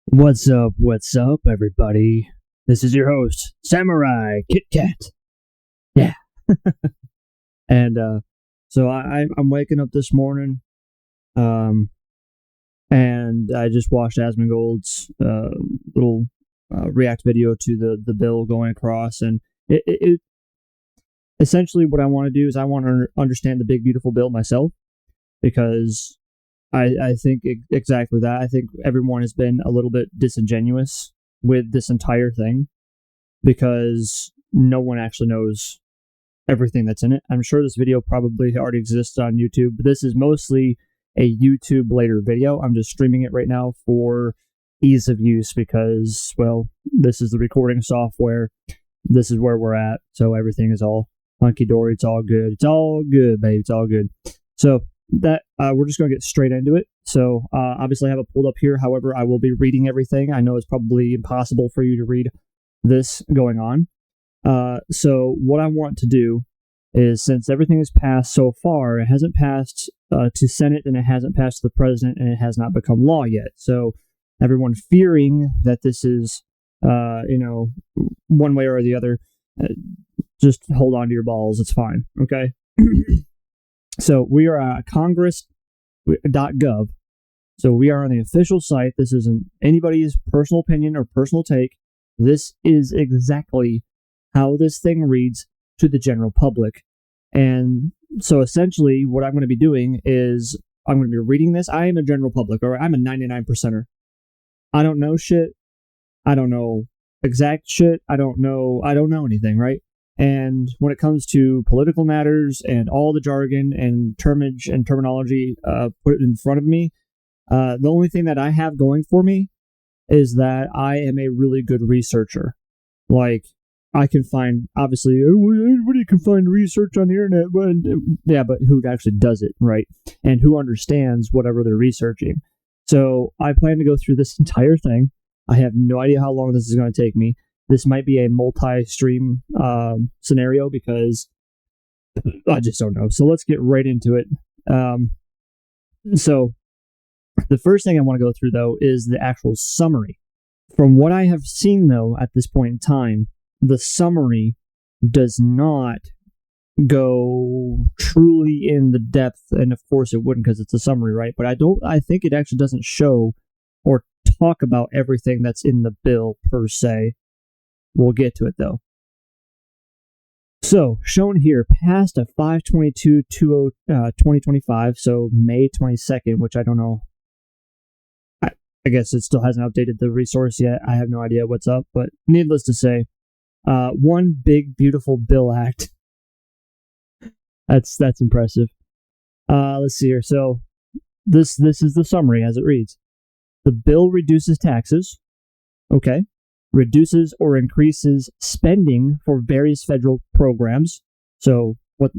What's up, everybody? This is your host, Samurai KitKat. Yeah. And so I'm waking up this morning, and I just watched Asmongold's little react video to the bill going across, and it essentially what I want to do is I want to understand the big beautiful bill myself, because I think exactly that. I think everyone has been a little bit disingenuous with this entire thing because no one actually knows everything that's in it. I'm sure this video probably already exists on YouTube, but this is mostly a YouTube later video. I'm just streaming it right now for ease of use because, well, this is the recording software. This is where we're at, so everything is all hunky-dory. It's all good. It's all good, babe. It's all good. So that we're just going to get straight into it. So obviously I have it pulled up here. However, I will be reading everything. I know it's probably impossible for you to read this going on. So what I want to do is, since everything has passed so far, it hasn't passed to Senate and it hasn't passed to the president and it has not become law yet. So everyone fearing that this is, one way or the other, just hold on to your balls. It's fine. Okay. So we are at congress.gov. So we are on the official site. This isn't anybody's personal opinion or personal take. This is exactly how this thing reads to the general public. And so essentially what I'm going to be doing is I'm going to be reading this. I am a general public, or I'm a 99%er. I don't know shit. I don't know exact shit. I don't know anything, right? And when it comes to political matters and all the jargon and termage and terminology put it in front of me, the only thing that I have going for me is that I am a really good researcher. Like, I can find, obviously, everybody can find research on the internet, but who actually does it, right? And who understands whatever they're researching. So I plan to go through this entire thing. I have no idea how long this is going to take me. This might be a multi-stream scenario because I just don't know. So let's get right into it. So the first thing I want to go through, though, is the actual summary. From what I have seen, though, at this point in time, the summary does not go truly in the depth, and of course it wouldn't because it's a summary, right? But I think it actually doesn't show or talk about everything that's in the bill per se. We'll get to it, though. So, shown here, passed a 5/22/2025, so May 22nd, which I don't know. I guess it still hasn't updated the resource yet. I have no idea what's up, but needless to say, one big, beautiful bill act. That's impressive. Let's see here. So, this is the summary as it reads. The bill reduces taxes. Okay. Reduces or increases spending for various federal programs. So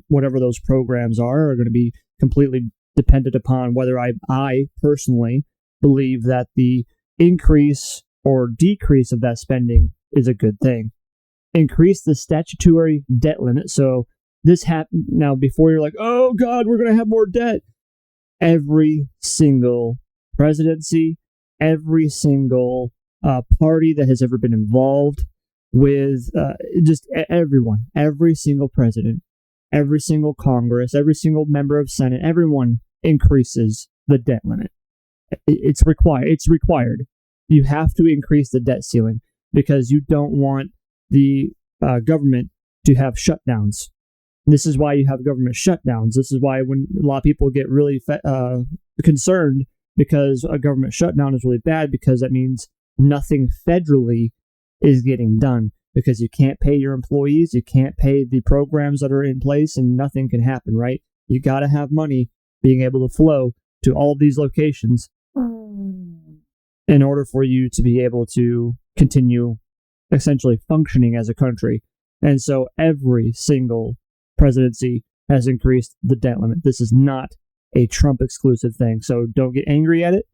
whatever those programs are going to be completely dependent upon whether I personally believe that the increase or decrease of that spending is a good thing. Increase the statutory debt limit. So this happened now before you're like, oh God, we're going to have more debt. Every single presidency, every single party that has ever been involved with just everyone, every single president, every single Congress, every single member of Senate, everyone increases the debt limit. It's required. It's required. You have to increase the debt ceiling because you don't want the government to have shutdowns. This is why you have government shutdowns. This is why when a lot of people get really concerned because a government shutdown is really bad, because that means nothing federally is getting done because you can't pay your employees, you can't pay the programs that are in place, and nothing can happen, right? You got to have money being able to flow to all of these locations in order for you to be able to continue essentially functioning as a country. And so every single presidency has increased the debt limit. This is not a Trump exclusive thing, so don't get angry at it.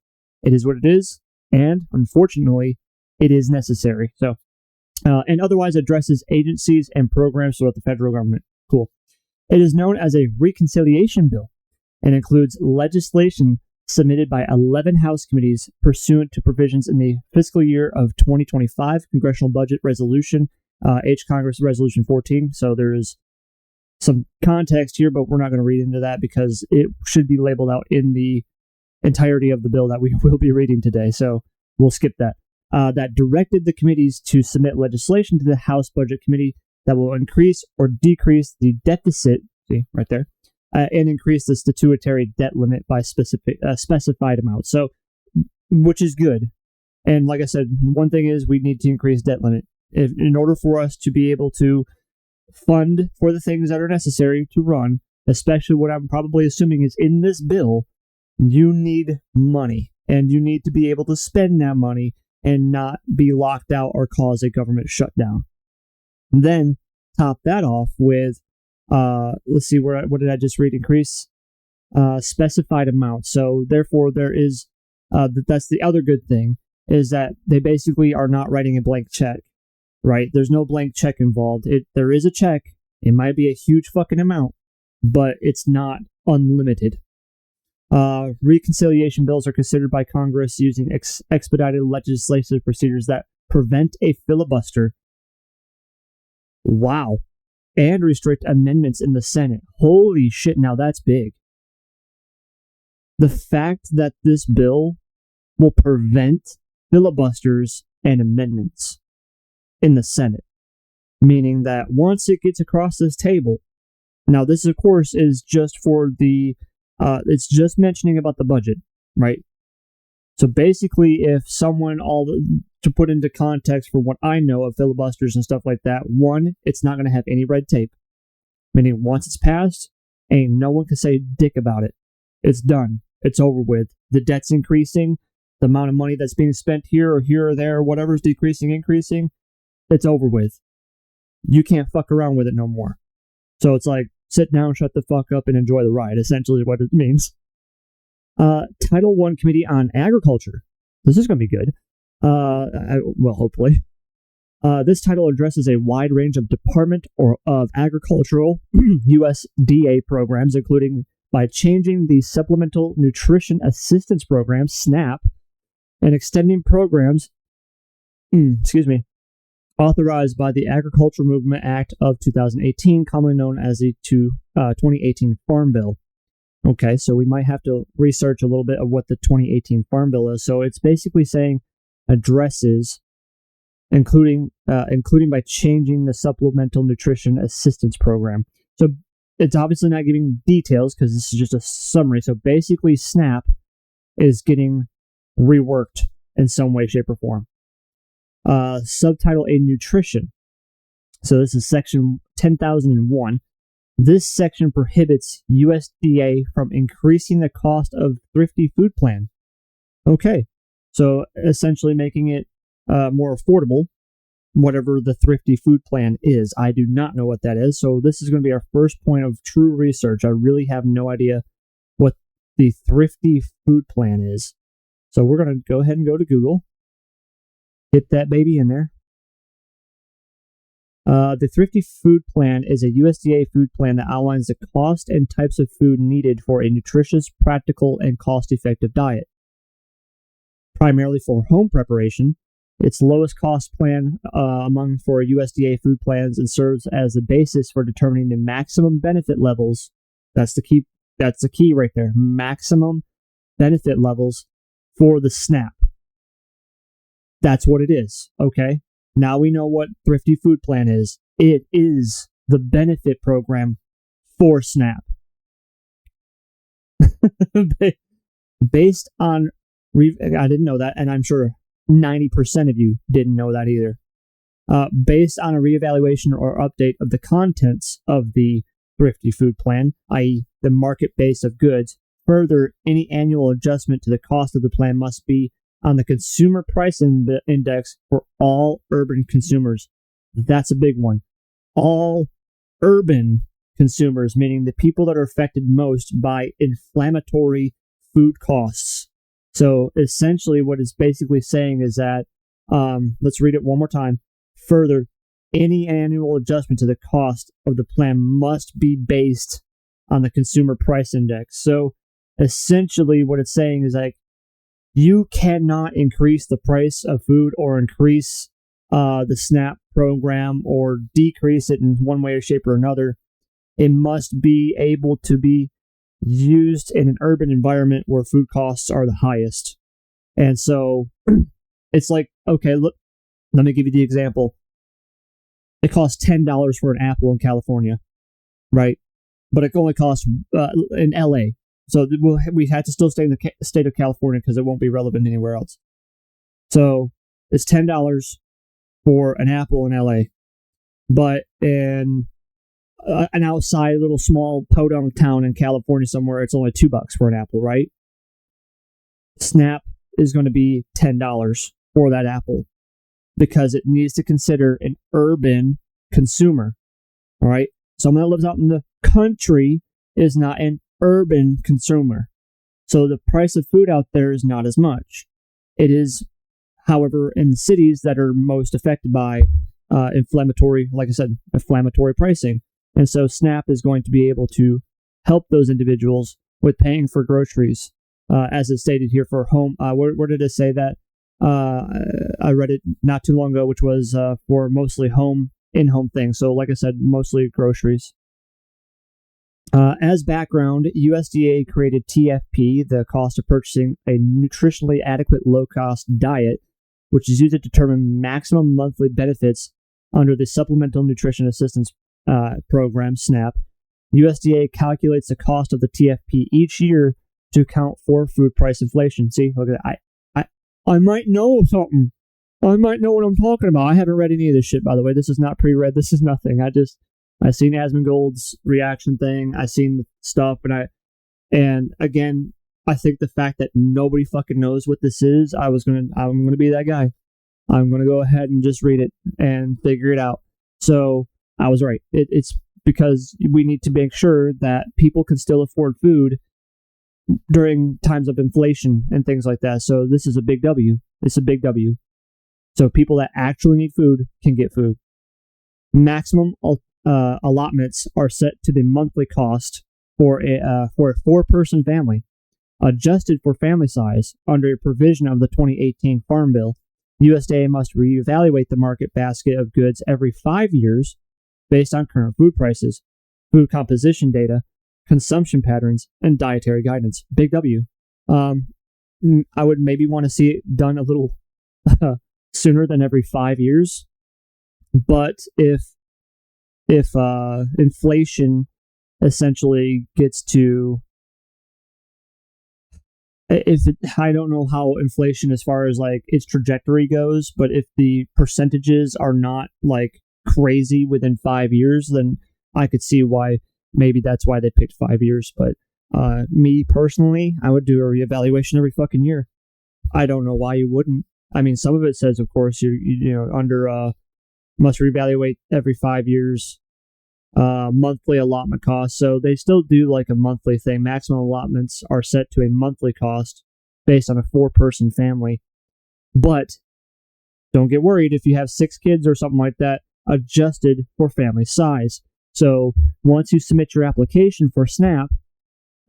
It is what it is. And unfortunately, it is necessary. So, and otherwise addresses agencies and programs throughout the federal government. Cool. It is known as a reconciliation bill and includes legislation submitted by 11 House committees pursuant to provisions in the fiscal year of 2025 Congressional Budget Resolution, H. Congress Resolution 14. So there is some context here, but we're not going to read into that because it should be labeled out in the entirety of the bill that we will be reading today. So we'll skip that. That directed the committees to submit legislation to the House Budget Committee that will increase or decrease the deficit, see right there, and increase the statutory debt limit by specified amounts. So, which is good. And like I said, one thing is we need to increase debt limit in order for us to be able to fund for the things that are necessary to run, especially what I'm probably assuming is in this bill. You need money, and you need to be able to spend that money and not be locked out or cause a government shutdown. And then top that off with, let's see, what did I just read? Increase specified amount. So therefore, there is, that's the other good thing, is that they basically are not writing a blank check, right? There's no blank check involved. There is a check. It might be a huge fucking amount, but it's not unlimited. Reconciliation bills are considered by Congress using expedited legislative procedures that prevent a filibuster. Wow. And restrict amendments in the Senate. Holy shit, now that's big. The fact that this bill will prevent filibusters and amendments in the Senate, meaning that once it gets across this table, now this of course is just for the it's just mentioning about the budget, right? So basically, if someone, to put into context for what I know of filibusters and stuff like that, one, it's not going to have any red tape. Meaning once it's passed, ain't no one can say dick about it. It's done. It's over with. The debt's increasing. The amount of money that's being spent here or there, whatever's decreasing, increasing, it's over with. You can't fuck around with it no more. So it's like, sit down, shut the fuck up, and enjoy the ride, essentially what it means. Title I Committee on Agriculture. This is going to be good. Well, hopefully. This title addresses a wide range of Department of Agricultural USDA programs, including by changing the Supplemental Nutrition Assistance Program, SNAP, and extending programs, authorized by the Agricultural Movement Act of 2018, commonly known as the 2018 Farm Bill. Okay, so we might have to research a little bit of what the 2018 Farm Bill is. So it's basically saying addresses, including by changing the Supplemental Nutrition Assistance Program. So it's obviously not giving details because this is just a summary. So basically, SNAP is getting reworked in some way, shape, or form. Subtitle A, Nutrition. So this is section 10,001. This section prohibits USDA from increasing the cost of Thrifty Food Plan. Okay, so essentially making it more affordable, whatever the Thrifty Food Plan is. I do not know what that is, so this is going to be our first point of true research. I really have no idea what the Thrifty Food Plan is. So we're going to go ahead and go to Google. Get that baby in there. The Thrifty Food Plan is a USDA food plan that outlines the cost and types of food needed for a nutritious, practical, and cost-effective diet. Primarily for home preparation, it's lowest cost plan among for USDA food plans and serves as the basis for determining the maximum benefit levels. That's the key. That's the key right there. Maximum benefit levels for the SNAP. That's what it is. Okay. Now we know what Thrifty Food Plan is. It is the benefit program for SNAP. Based on, I didn't know that, and I'm sure 90% of you didn't know that either. Based on a reevaluation or update of the contents of the Thrifty Food Plan, i.e. the market base of goods, further, any annual adjustment to the cost of the plan must be on the Consumer Price Index for all urban consumers. That's a big one. All urban consumers, meaning the people that are affected most by inflammatory food costs. So essentially what it's basically saying is that, let's read it one more time. Further, any annual adjustment to the cost of the plan must be based on the Consumer Price Index. So essentially what it's saying is like, you cannot increase the price of food or increase the SNAP program or decrease it in one way or shape or another. It must be able to be used in an urban environment where food costs are the highest. And so it's like, okay, look, let me give you the example. It costs $10 for an apple in California, right? But it only costs in LA. So we had to still stay in the state of California because it won't be relevant anywhere else. So it's $10 for an apple in LA. But in an outside little small podunk town in California somewhere, it's only $2 for an apple, right? SNAP is going to be $10 for that apple because it needs to consider an urban consumer. All right. Someone that lives out in the country is not an urban consumer. So the price of food out there is not as much. It is, however, in the cities that are most affected by inflammatory pricing. And so SNAP is going to be able to help those individuals with paying for groceries, as it's stated here for home. Where did it say that? I read it not too long ago, which was for mostly in-home things. So like I said, mostly groceries. As background, USDA created TFP, the cost of purchasing a nutritionally adequate low-cost diet, which is used to determine maximum monthly benefits under the Supplemental Nutrition Assistance Program, SNAP. USDA calculates the cost of the TFP each year to account for food price inflation. See, look at that. I might know something. I might know what I'm talking about. I haven't read any of this shit, by the way. This is not pre-read. This is nothing. I seen Asmongold's reaction thing. I seen the stuff, and again, I think the fact that nobody fucking knows what this is, I'm gonna be that guy. I'm gonna go ahead and just read it and figure it out. So I was right. It's because we need to make sure that people can still afford food during times of inflation and things like that. So this is a big W. It's a big W. So people that actually need food can get food. Maximum allotments are set to the monthly cost for a 4-person family, adjusted for family size under a provision of the 2018 Farm Bill. USDA must reevaluate the market basket of goods every 5 years based on current food prices, food composition data, consumption patterns, and dietary guidance. Big W. I would maybe want to see it done a little sooner than every 5 years. But if inflation essentially gets to, I don't know how inflation as far as like its trajectory goes, but if the percentages are not like crazy within 5 years, then I could see why. Maybe that's why they picked 5 years. But me personally, I would do a reevaluation every fucking year. I don't know why you wouldn't. I mean, some of it says, of course, you under must reevaluate every 5 years, monthly allotment cost. So they still do like a monthly thing. Maximum allotments are set to a monthly cost based on a 4-person family. But don't get worried if you have 6 kids or something like that, adjusted for family size. So once you submit your application for SNAP,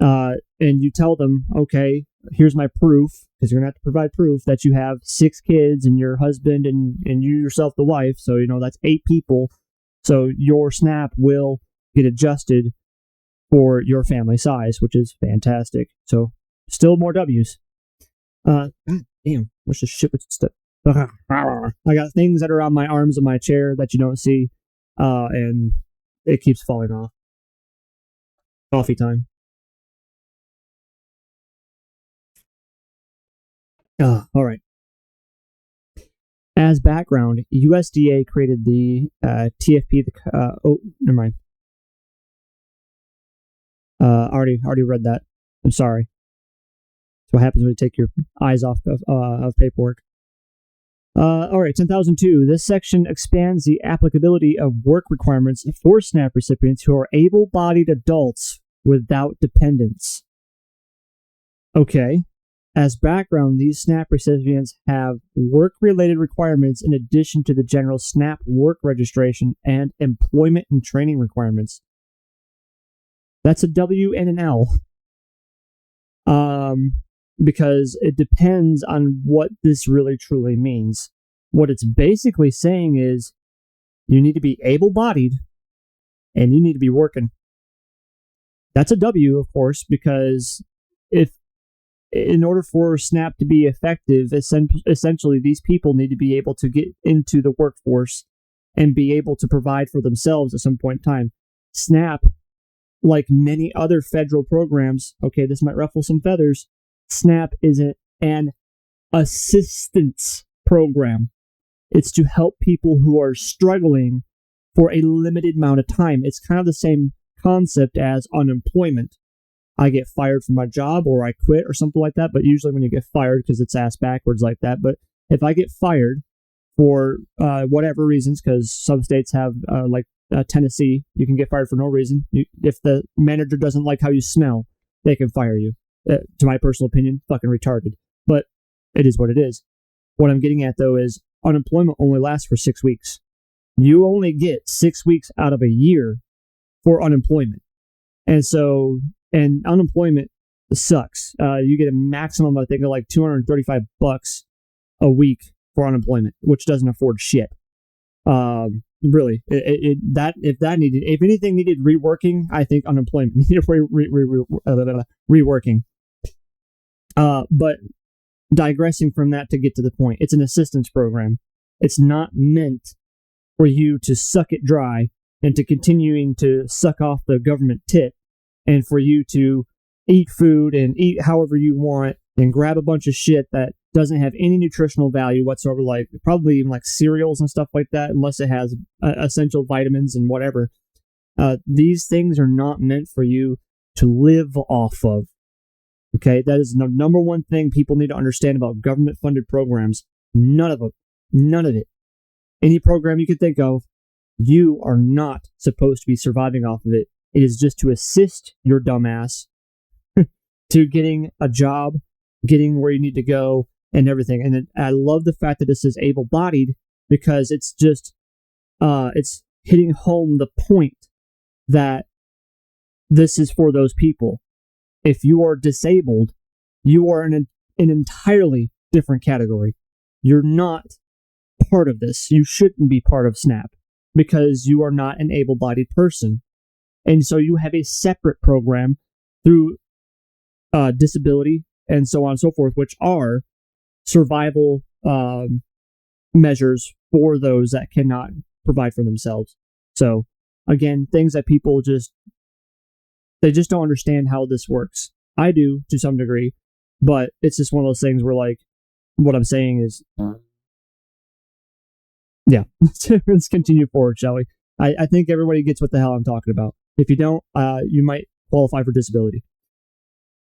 and you tell them, okay, here's my proof, because you're going to have to provide proof that you have 6 kids and your husband and you yourself, the wife. So, that's 8 people. So your SNAP will get adjusted for your family size, which is fantastic. So still more W's. Damn, what's this shit with stuff? I got things that are on my arms of my chair that you don't see, and it keeps falling off. Coffee time. All right. As background, USDA created the TFP. Never mind. Already read that. I'm sorry. That's what happens when you take your eyes off of paperwork. All right, 10,002. This section expands the applicability of work requirements for SNAP recipients who are able-bodied adults without dependents. Okay. As background, these SNAP recipients have work-related requirements in addition to the general SNAP work registration and employment and training requirements. That's a W and an L. because it depends on what this really truly means. What it's basically saying is you need to be able-bodied and you need to be working. That's a W, of course, because in order for SNAP to be effective, essentially these people need to be able to get into the workforce and be able to provide for themselves at some point in time. SNAP, like many other federal programs, okay, this might ruffle some feathers, SNAP isn't an assistance program. It's to help people who are struggling for a limited amount of time. It's kind of the same concept as unemployment. I get fired from my job or I quit or something like that, but usually when you get fired, because it's ass backwards like that, but if I get fired for whatever reasons, because some states have, Tennessee, you can get fired for no reason. If the manager doesn't like how you smell, they can fire you. To my personal opinion, fucking retarded. But it is what it is. What I'm getting at, though, is unemployment only lasts for 6 weeks. You only get 6 weeks out of a year for unemployment. And unemployment sucks. You get a maximum, I think, of like $235 a week for unemployment, which doesn't afford shit. Really, if anything needed reworking, I think unemployment needed reworking. But digressing from that to get to the point, it's an assistance program. It's not meant for you to suck it dry and to continuing to suck off the government tit and for you to eat food and eat however you want and grab a bunch of shit that doesn't have any nutritional value whatsoever, like probably even like cereals and stuff like that, unless it has essential vitamins and whatever. These things are not meant for you to live off of. Okay, that is the number one thing people need to understand about government-funded programs. None of them. None of it. Any program you can think of, you are not supposed to be surviving off of it. It is just to assist your dumbass to getting a job, getting where you need to go, and everything. And I love the fact that this is able-bodied because it's just, it's hitting home the point that this is for those people. If you are disabled, you are in an entirely different category. You're not part of this. You shouldn't be part of SNAP because you are not an able-bodied person. And so you have a separate program through disability and so on and so forth, which are survival measures for those that cannot provide for themselves. So, again, things that people they just don't understand how this works. I do to some degree, but it's just one of those things where, like, what I'm saying is, yeah, let's continue forward, shall we? I think everybody gets what the hell I'm talking about. If you don't, you might qualify for disability.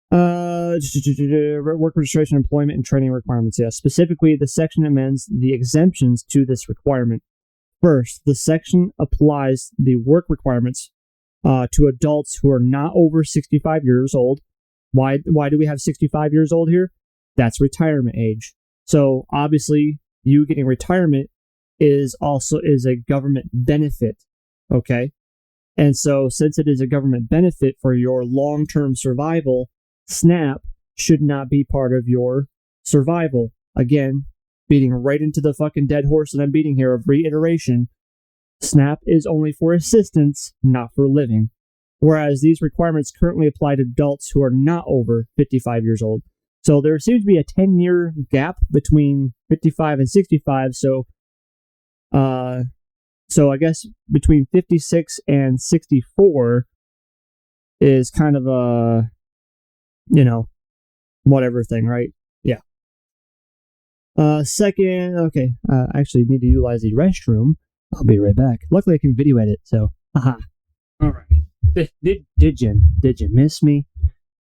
Work registration, employment, and training requirements. Yeah, specifically, the section amends the exemptions to this requirement. First, the section applies the work requirements to adults who are not over 65 years old. Why do we have 65 years old here? That's retirement age. So obviously, you getting retirement is a government benefit. Okay, and so since it is a government benefit for your long-term survival, SNAP should not be part of your survival. Again, beating right into the fucking dead horse that I'm beating here of reiteration. SNAP is only for assistance, not for living. Whereas these requirements currently apply to adults who are not over 55 years old. So there seems to be a 10-year gap between 55 and 65. So I guess between 56 and 64 is kind of a, whatever thing, right? Yeah. Second, okay, I actually need to utilize the restroom. I'll be right back. Luckily, I can video edit, so haha. All right. Did you miss me?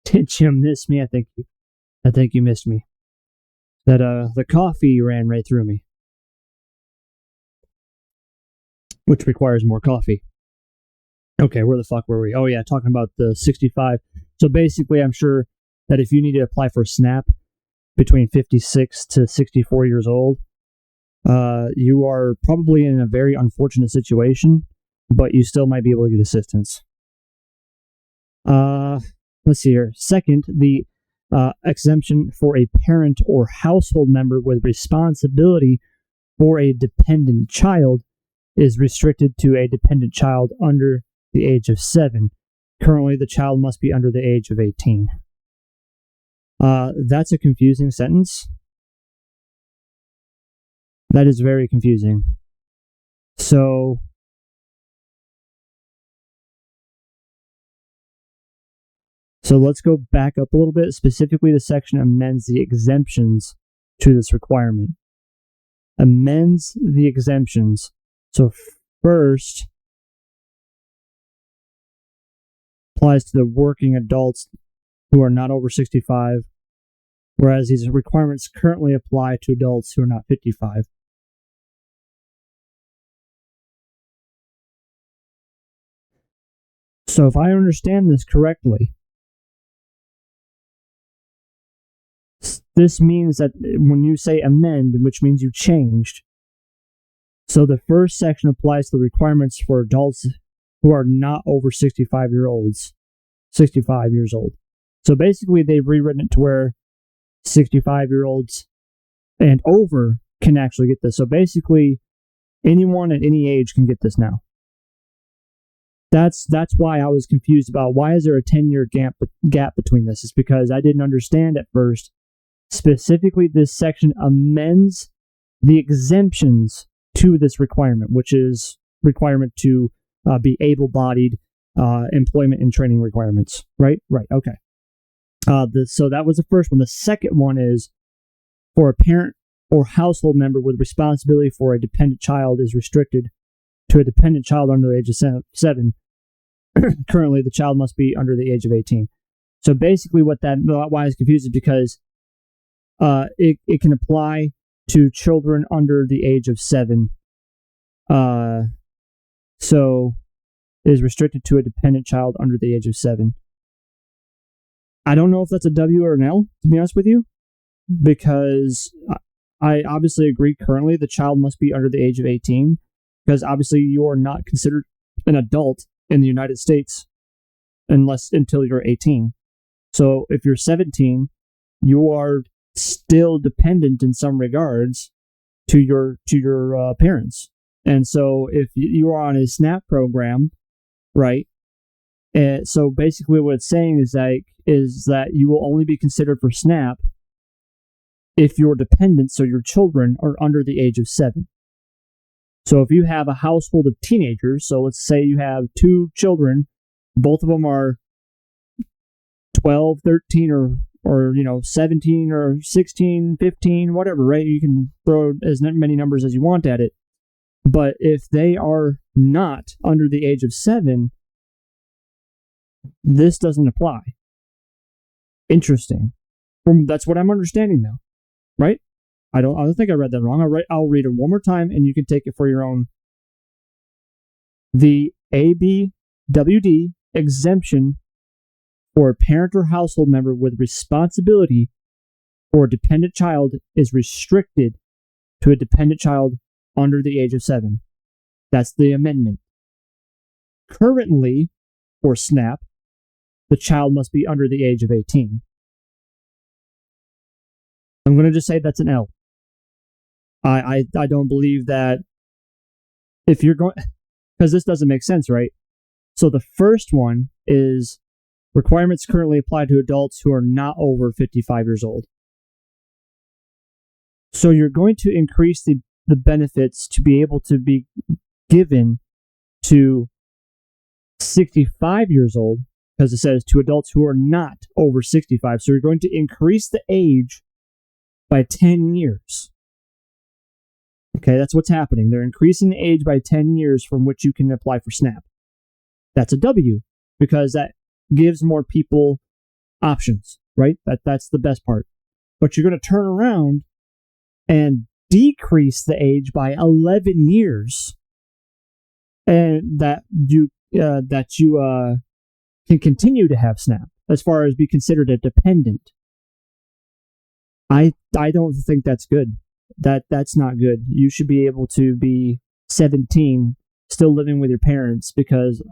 Did you miss me? I think you missed me. That the coffee ran right through me, which requires more coffee. Okay, where the fuck were we? Oh yeah, talking about the 65. So basically, I'm sure that if you need to apply for SNAP between 56 to 64 years old, you are probably in a very unfortunate situation, but you still might be able to get assistance. Let's see here. Second, the exemption for a parent or household member with responsibility for a dependent child is restricted to a dependent child under the age of 7. Currently, the child must be under the age of 18. That's a confusing sentence. That is very confusing. So let's go back up a little bit. Specifically, the section amends the exemptions to this requirement. Amends the exemptions. So first, applies to the working adults who are not over 65, whereas these requirements currently apply to adults who are not 55. So if I understand this correctly, this means that when you say amend, which means you changed, so the first section applies to the requirements for adults who are not over 65 years old. So basically, they've rewritten it to where 65-year-olds and over can actually get this. So basically, anyone at any age can get this now. That's why I was confused about why is there a 10-year gap between this. It's because I didn't understand at first. Specifically, this section amends the exemptions to this requirement, which is requirement to be able-bodied, employment and training requirements. Right, okay. So that was the first one. The second one is for a parent or household member with responsibility for a dependent child is restricted to a dependent child under the age of 7. Currently, the child must be under the age of 18. So basically, why I was confused is because it can apply to children under the age of 7. So it is restricted to a dependent child under the age of 7. I don't know if that's a W or an L, to be honest with you, because I obviously agree currently the child must be under the age of 18, because obviously you are not considered an adult in the United States until you're 18. So if you're 17, you are still dependent in some regards to your parents. And so if you are on a SNAP program, right? So basically what it's saying is that you will only be considered for SNAP if your dependents, so your children, are under the age of 7. So if you have a household of teenagers, so let's say you have 2 children, both of them are 12, 13, or 17 or 16, 15, whatever, right? You can throw as many numbers as you want at it. But if they are not under the age of 7, this doesn't apply. Interesting. That's what I'm understanding now, right? I don't think I read that wrong. I'll read it one more time, and you can take it for your own. The ABWD exemption for a parent or household member with responsibility for a dependent child is restricted to a dependent child under the age of 7. That's the amendment. Currently, for SNAP, the child must be under the age of 18. I'm going to just say that's an L. I don't believe that if you're going, because this doesn't make sense, right? So the first one is requirements currently apply to adults who are not over 55 years old. So you're going to increase the benefits to be able to be given to 65 years old, because it says to adults who are not over 65. So you're going to increase the age by 10 years. Okay, that's what's happening. They're increasing the age by 10 years from which you can apply for SNAP. That's a W, because that gives more people options, right? That's the best part. But you're going to turn around and decrease the age by 11 years, and that you can continue to have SNAP as far as be considered a dependent. I don't think that's good. That's not good. You should be able to be 17, still living with your parents, because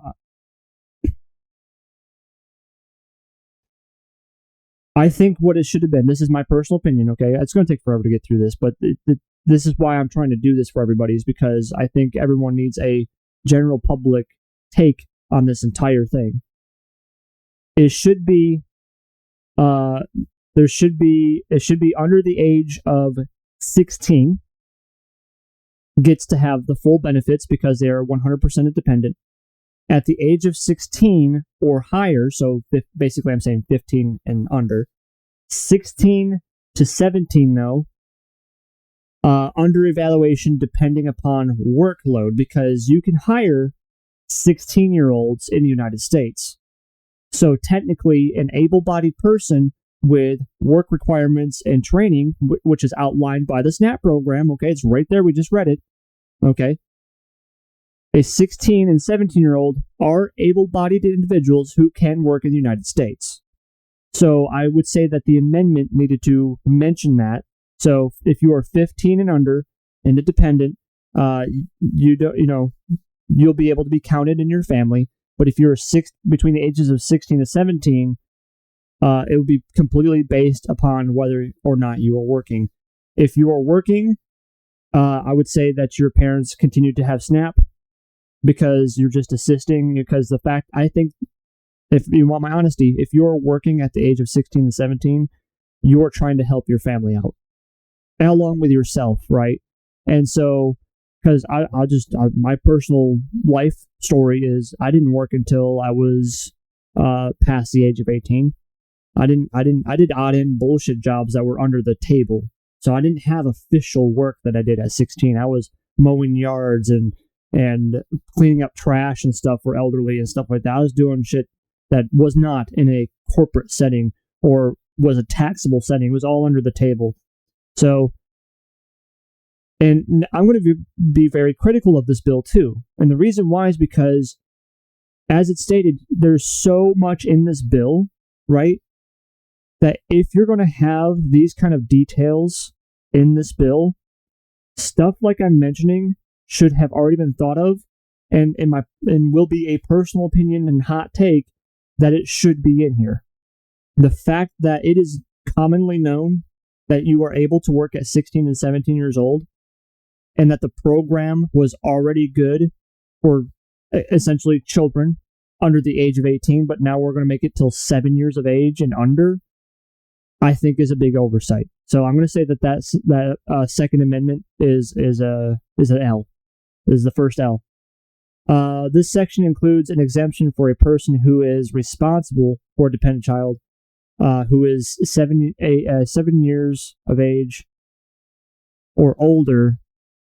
I think what it should have been, this is my personal opinion, okay? It's going to take forever to get through this, but this is why I'm trying to do this for everybody, is because I think everyone needs a general public take on this entire thing. It should be, it should be under the age of 16 gets to have the full benefits because they are 100% independent. At the age of 16 or higher, so basically I'm saying 15 and under, 16 to 17 though, under evaluation depending upon workload, because you can hire 16-year-olds in the United States. So technically an able-bodied person with work requirements and training, which is outlined by the SNAP program, okay, it's right there, we just read it, okay, a 16 and 17-year-old are able-bodied individuals who can work in the United States. So I would say that the amendment needed to mention that. So if you are 15 and under and independent, you'll be able to be counted in your family. But if you're between the ages of 16 to 17, it would be completely based upon whether or not you are working. If you are working, I would say that your parents continue to have SNAP, because you're just assisting. Because I think, if you want my honesty, if you're working at the age of 16 to 17, you're trying to help your family out, along with yourself, right? And so, because my personal life story is, I didn't work until I was past the age of 18. I did odd end bullshit jobs that were under the table. So I didn't have official work that I did at 16. I was mowing yards and cleaning up trash and stuff for elderly and stuff like that. I was doing shit that was not in a corporate setting or was a taxable setting. It was all under the table. So, and I'm going to be very critical of this bill too. And the reason why is because, as it's stated, there's so much in this bill, right, that if you're going to have these kind of details in this bill, stuff like I'm mentioning should have already been thought of, and will be a personal opinion and hot take that it should be in here. The fact that it is commonly known that you are able to work at 16 and 17 years old, and that the program was already good for essentially children under the age of 18, but now we're going to make it till 7 years of age and under, I think is a big oversight. So I'm going to say that Second Amendment is an L. This is the first L. This section includes an exemption for a person who is responsible for a dependent child, who is 7 years of age or older,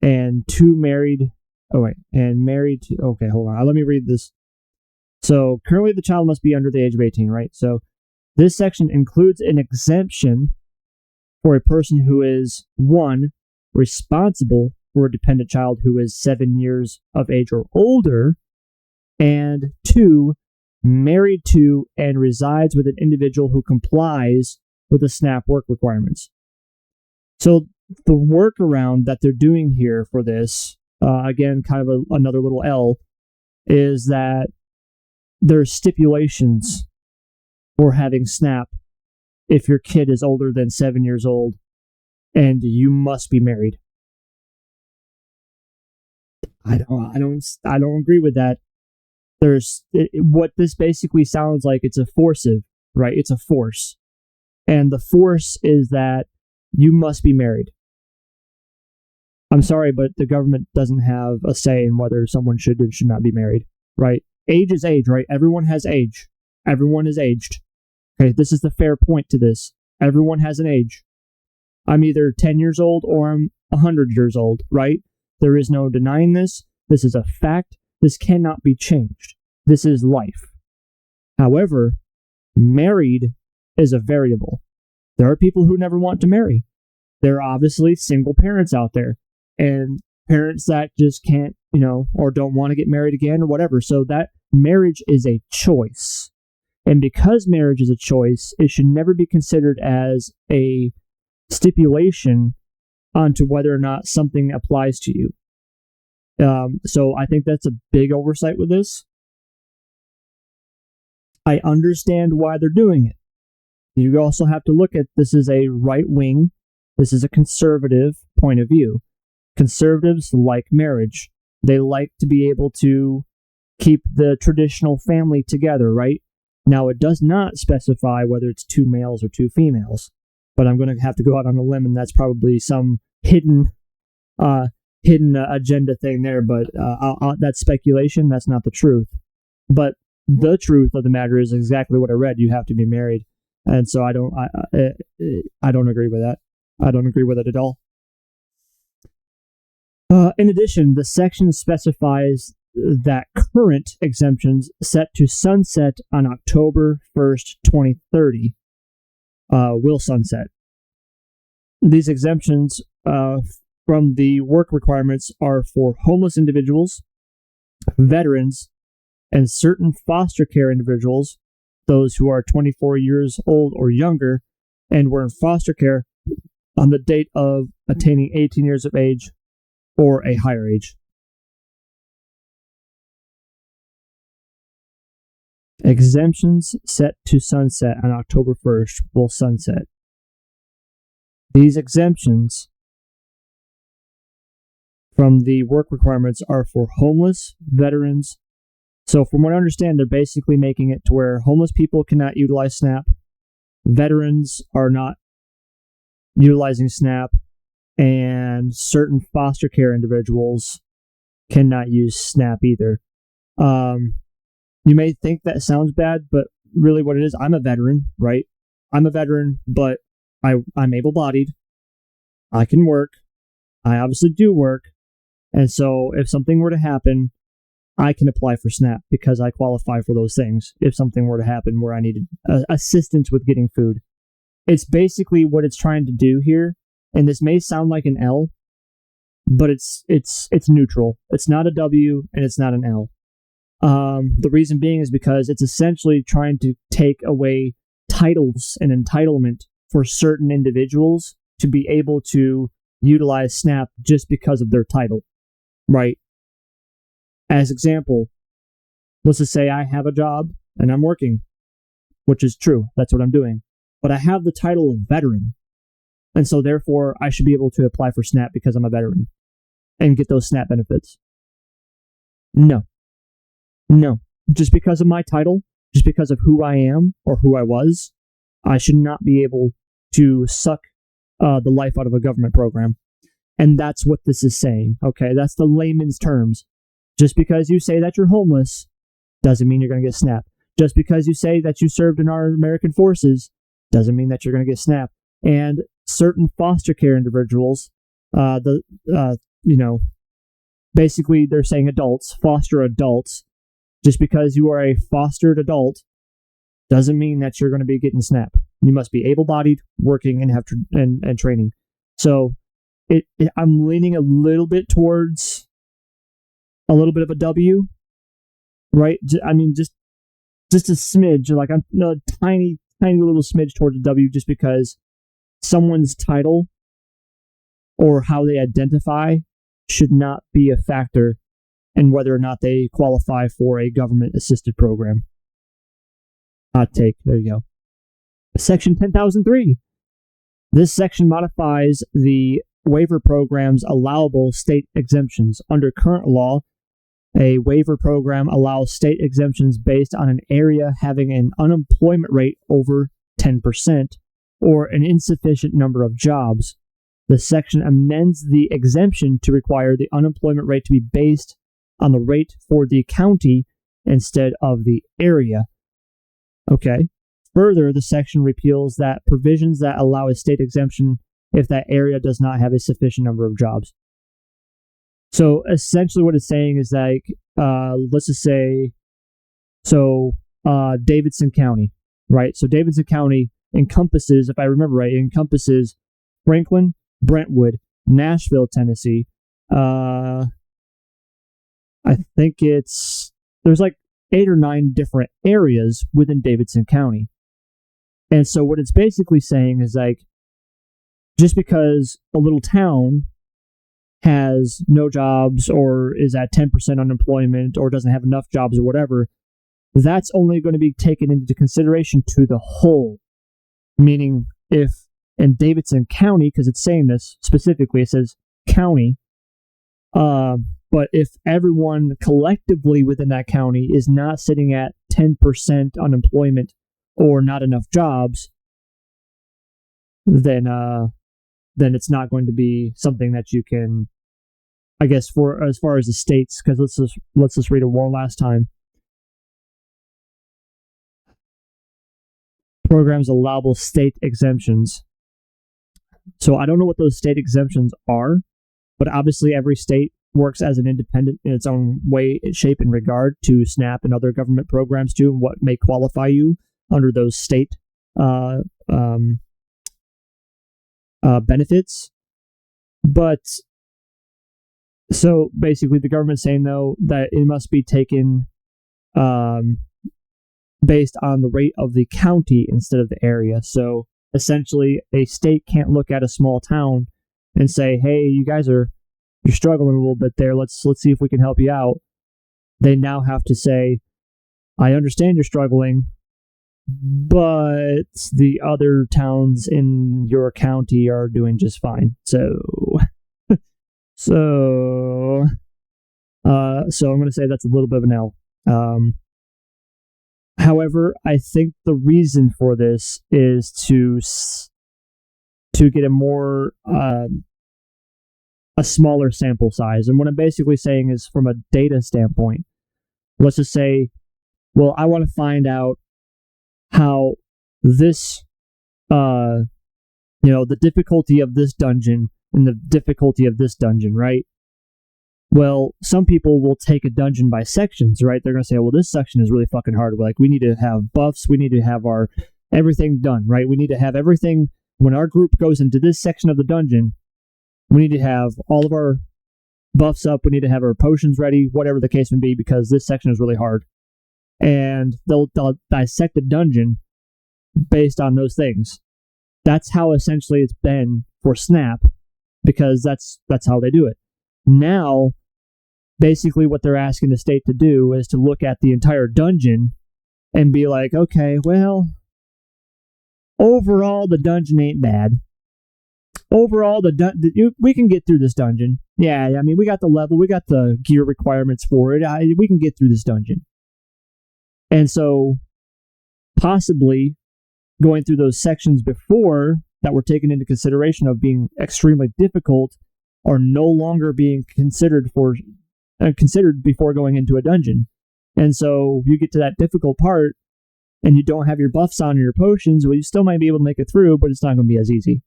and married to. Okay, hold on. Let me read this. So currently the child must be under the age of 18, right? So this section includes an exemption for a person who is 1, responsible for a dependent child who is 7 years of age or older, and 2, married to and resides with an individual who complies with the SNAP work requirements. So the workaround that they're doing here for this, again, kind of another little L, is that there's stipulations for having SNAP if your kid is older than 7 years old, and you must be married. I don't agree with that. What this basically sounds like, it's a forcive, right? It's a force. And the force is that you must be married. I'm sorry, but the government doesn't have a say in whether someone should or should not be married, right? Age is age, right? Everyone has age. Everyone is aged. Okay, this is the fair point to this. Everyone has an age. I'm either 10 years old or I'm 100 years old, right? There is no denying this. This is a fact. This cannot be changed. This is life. However, married is a variable. There are people who never want to marry. There are obviously single parents out there, and parents that just can't, or don't want to get married again or whatever. So that marriage is a choice. And because marriage is a choice, it should never be considered as a stipulation onto whether or not something applies to you. So I think that's a big oversight with this. I understand why they're doing it. You also have to look at this is a right wing, this is a conservative point of view. Conservatives like marriage. They like to be able to keep the traditional family together, right? Now, it does not specify whether it's 2 males or 2 females, but I'm going to have to go out on a limb, and that's probably some hidden agenda thing there, but that's speculation. That's not the truth. But the truth of the matter is exactly what I read. You have to be married, and so I don't agree with that. I don't agree with it at all. In addition, the section specifies that current exemptions set to sunset on October 1st, 2030 will sunset. These exemptions from the work requirements are for homeless individuals, veterans, and certain foster care individuals, those who are 24 years old or younger and were in foster care on the date of attaining 18 years of age or a higher age. Exemptions set to sunset on October 1st will sunset. These exemptions from the work requirements are for homeless, veterans. So from what I understand, they're basically making it to where homeless people cannot utilize SNAP, veterans are not utilizing SNAP, and certain foster care individuals cannot use SNAP either. You may think that sounds bad, but really what it is, I'm a veteran, right? I'm a veteran, but I'm able-bodied. I can work. I obviously do work. And so if something were to happen, I can apply for SNAP because I qualify for those things if something were to happen where I needed assistance with getting food. It's basically what it's trying to do here, and this may sound like an L, but it's neutral. It's not a W and it's not an L. The reason being is because it's essentially trying to take away titles and entitlement for certain individuals to be able to utilize SNAP just because of their title, right? As example, let's just say I have a job and I'm working, which is true. That's what I'm doing. But I have the title of veteran. And so therefore I should be able to apply for SNAP because I'm a veteran and get those SNAP benefits. No. Just because of my title, just because of who I am or who I was, I should not be able to suck the life out of a government program. And that's what this is saying, okay? That's the layman's terms. Just because you say that you're homeless doesn't mean you're going to get SNAP. Just because you say that you served in our American forces doesn't mean that you're going to get SNAP. And certain foster care individuals, basically they're saying adults, foster adults. Just because you are a fostered adult doesn't mean that you're going to be getting SNAP. You must be able-bodied, working, and have and training. So I'm leaning a little bit towards a little bit of a W, right? I mean, just a smidge, like a tiny little smidge towards a W, just because someone's title or how they identify should not be a factor in whether or not they qualify for a government-assisted program. Hot take. There you go. Section 10,003. This section modifies the waiver program's allowable state exemptions. Under current law, a waiver program allows state exemptions based on an area having an unemployment rate over 10% or an insufficient number of jobs. The section amends the exemption to require the unemployment rate to be based on the rate for the county instead of the area. Okay. Further, the section repeals that provisions that allow a state exemption if that area does not have a sufficient number of jobs. So essentially what it's saying is like, let's just say, Davidson County, right? So Davidson County encompasses, if I remember right, it encompasses Franklin, Brentwood, Nashville, Tennessee. I think there's like 8 or 9 different areas within Davidson County. And so what it's basically saying is like, just because a little town has no jobs or is at 10% unemployment or doesn't have enough jobs or whatever, that's only going to be taken into consideration to the whole. meaning if in Davidson County, because it's saying this specifically, it says county, but if everyone collectively within that county is not sitting at 10% unemployment or not enough jobs, then it's not going to be something that you can, I guess, for as far as the states, because let's just read it one last time. Programs allowable state exemptions. So I don't know what those state exemptions are, but obviously every state works as an independent in its own way, shape, and regard to SNAP and other government programs too, and what may qualify you under those state benefits. But so basically the government's saying, though, that it must be taken based on the rate of the county instead of the area. So essentially a state can't look at a small town and say, hey, you're struggling a little bit there, let's see if we can help you out. They now have to say, I understand you're struggling, but the other towns in your county are doing just fine. So I'm going to say that's a little bit of an L. However, I think the reason for this is to get a more a smaller sample size. And what I'm basically saying is, from a data standpoint, let's just say, well, I want to find out how this, the difficulty of this dungeon and the difficulty of this dungeon, right? Well, some people will take a dungeon by sections, right? They're going to say, well, this section is really fucking hard. Like, we need to have buffs. We need to have our everything done, right? We need to have everything. When our group goes into this section of the dungeon, we need to have all of our buffs up. We need to have our potions ready, whatever the case may be, because this section is really hard. And they'll dissect the dungeon based on those things. That's how essentially it's been for Snap, because that's how they do it. Now, basically what they're asking the state to do is to look at the entire dungeon and be like, okay, well, overall the dungeon ain't bad. Overall, we can get through this dungeon. Yeah, I mean, we got the level, we got the gear requirements for it. We can get through this dungeon. And so, possibly, going through those sections before that were taken into consideration of being extremely difficult are no longer being considered before going into a dungeon. And so you get to that difficult part and you don't have your buffs on or your potions, well, you still might be able to make it through, but it's not going to be as easy.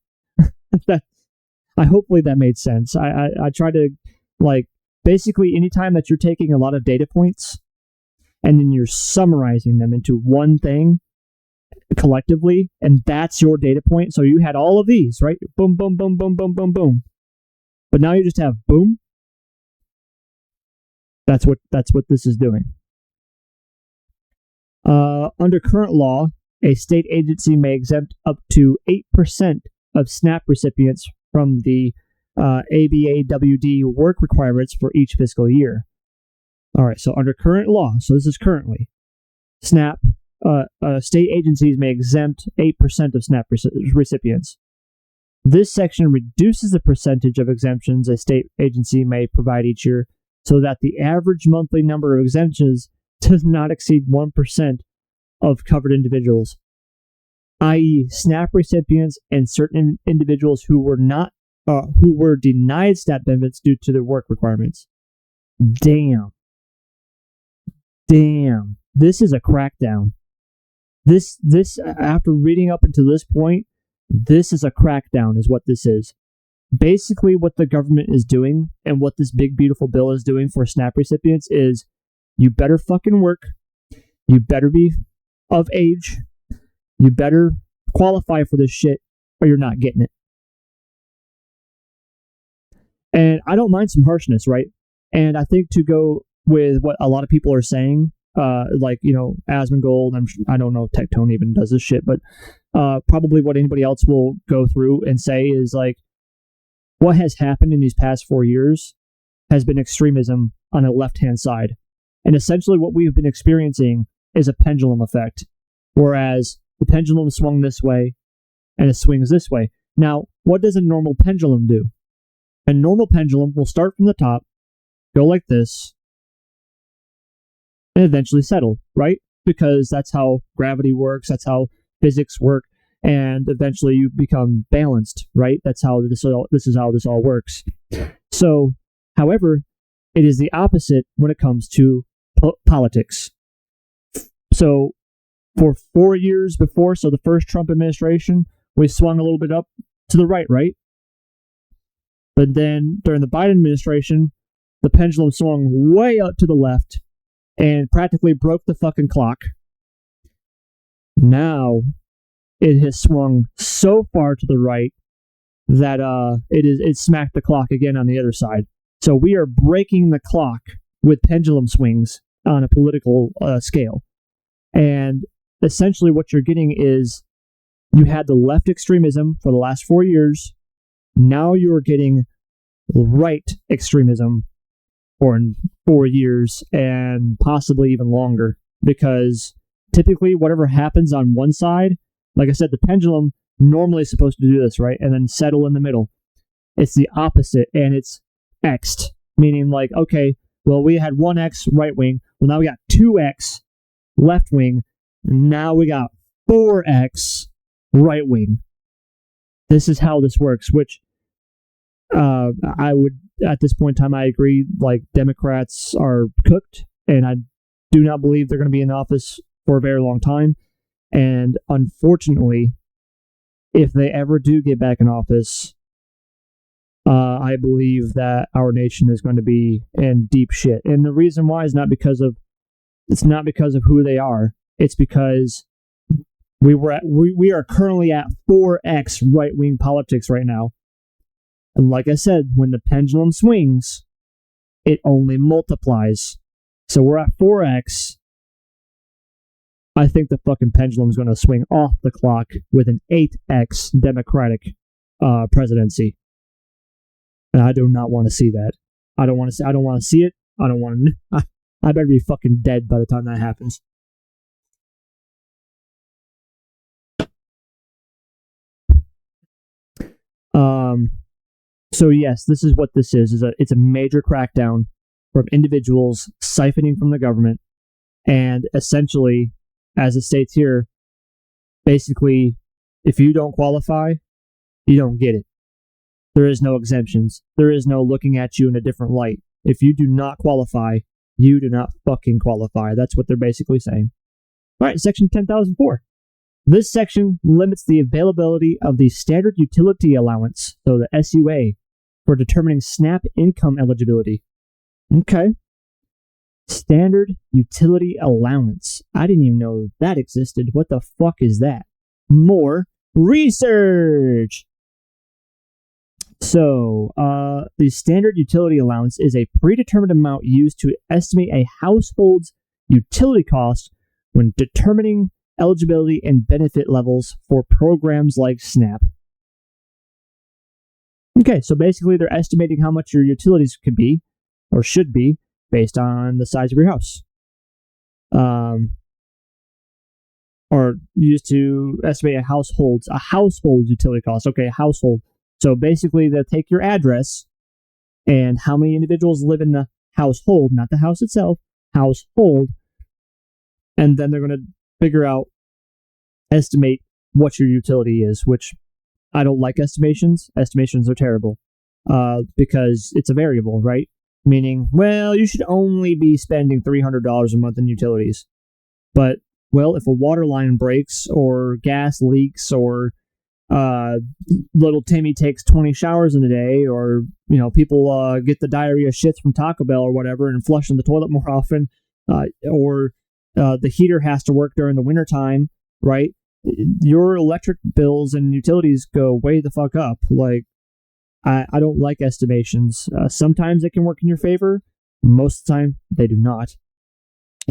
Hopefully that made sense. I try to, basically anytime that you're taking a lot of data points and then you're summarizing them into one thing collectively, and that's your data point. So you had all of these, right? Boom, boom, boom, boom, boom, boom, boom. But now you just have boom. That's what this is doing. Under current law, a state agency may exempt up to 8% of SNAP recipients from the ABAWD work requirements for each fiscal year. All right, so under current law, so this is currently, SNAP, state agencies may exempt 8% of SNAP recipients. This section reduces the percentage of exemptions a state agency may provide each year so that the average monthly number of exemptions does not exceed 1% of covered individuals, i.e. SNAP recipients and certain individuals who were denied SNAP benefits due to their work requirements. Damn. This is a crackdown. This after reading up until this point, this is a crackdown is what this is. Basically what the government is doing and what this big beautiful bill is doing for SNAP recipients is, you better fucking work, you better be of age, you better qualify for this shit, or you're not getting it. And I don't mind some harshness, right? And I think to go with what a lot of people are saying, Asmongold, I don't know if Tectone even does this shit, but probably what anybody else will go through and say is like, what has happened in these past 4 years has been extremism on the left-hand side. And essentially what we've been experiencing is a pendulum effect. Whereas the pendulum swung this way, and it swings this way. Now, what does a normal pendulum do? A normal pendulum will start from the top, go like this, and eventually settle, right? Because that's how gravity works, that's how physics work, and eventually you become balanced, right? That's how this is how this all works. So, however, it is the opposite when it comes to politics. So, for 4 years before, so the first Trump administration, we swung a little bit up to the right? But then during the Biden administration, the pendulum swung way up to the left and practically broke the fucking clock. Now, it has swung so far to the right that it smacked the clock again on the other side. So we are breaking the clock with pendulum swings on a political scale. And essentially what you're getting is you had the left extremism for the last 4 years. Now you're getting right extremism for 4 years and possibly even longer, because typically whatever happens on one side, like I said, the pendulum normally is supposed to do this, right? And then settle in the middle. It's the opposite, and it's X'd, meaning like, okay, well, we had 1X right wing. Well, now we got 2X left wing. Now we got 4X right wing. This is how this works, which I would, at this point in time, I agree, like, Democrats are cooked, and I do not believe they're going to be in office for a very long time. And unfortunately, if they ever do get back in office, I believe that our nation is going to be in deep shit. And the reason why is not because of who they are. It's because we are currently at 4X right-wing politics right now. And like I said, when the pendulum swings, it only multiplies. So we're at 4X. I think the fucking pendulum is going to swing off the clock with an 8X Democratic presidency. And I do not want to see that. I don't want to see it. I don't want to. I better be fucking dead by the time that happens. So yes, this is what this is. It's a major crackdown from individuals siphoning from the government, and essentially, as it states here, basically, if you don't qualify, you don't get it. There is no exemptions. There is no looking at you in a different light. If you do not qualify, you do not fucking qualify. That's what they're basically saying. All right, Section 10,004. This section limits the availability of the Standard Utility Allowance, so the SUA, for determining SNAP income eligibility. Okay. Standard Utility Allowance. I didn't even know that existed. What the fuck is that? More research! So, the Standard Utility Allowance is a predetermined amount used to estimate a household's utility cost when determining eligibility and benefit levels for programs like SNAP. Okay, so basically they're estimating how much your utilities could be, or should be, based on the size of your house. Or used to estimate a household's utility cost. Okay, a household. So basically they'll take your address and how many individuals live in the household, not the house itself, household, and then they're going to estimate what your utility is, which I don't like estimations. Estimations are terrible because it's a variable, right? Meaning, well, you should only be spending $300 a month in utilities. But, well, if a water line breaks or gas leaks or little Timmy takes 20 showers in a day, or, people get the diarrhea shits from Taco Bell or whatever and flushing the toilet more often, or the heater has to work during the wintertime, right? Your electric bills and utilities go way the fuck up. Like, I don't like estimations. Sometimes they can work in your favor. Most of the time, they do not.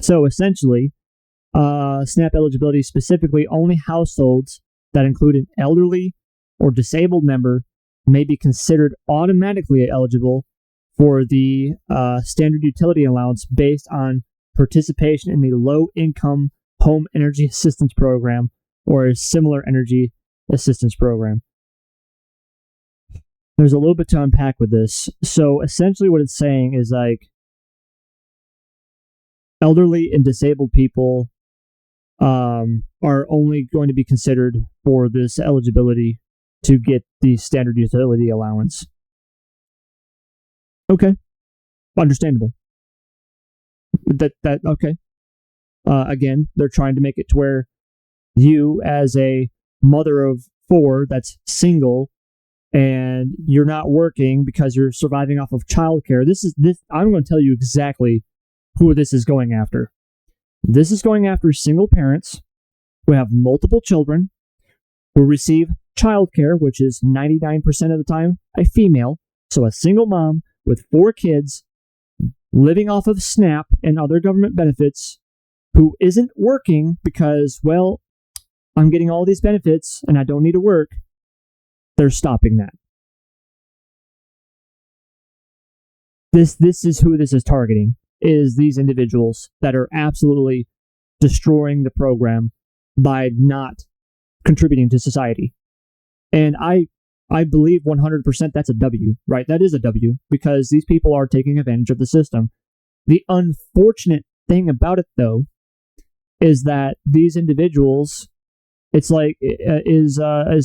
So essentially, SNAP eligibility, specifically only households that include an elderly or disabled member, may be considered automatically eligible for the Standard Utility Allowance based on participation in the Low Income Home Energy Assistance Program or a similar energy assistance program. There's a little bit to unpack with this. So essentially what it's saying is like elderly and disabled people are only going to be considered for this eligibility to get the standard utility allowance. Okay. Understandable. Okay. Again, they're trying to make it to where you, as a mother of 4 that's single and you're not working because you're surviving off of childcare, I'm going to tell you exactly who this is going after. This is going after single parents who have multiple children, who receive childcare, which is 99% of the time a female. So a single mom with 4 kids living off of SNAP and other government benefits who isn't working because, well, I'm getting all these benefits and I don't need to work. They're stopping that. This is who this is targeting, is these individuals that are absolutely destroying the program by not contributing to society. And I believe 100% that's a W, right? That is a W, because these people are taking advantage of the system. The unfortunate thing about it, though, is that these individuals, it's like, is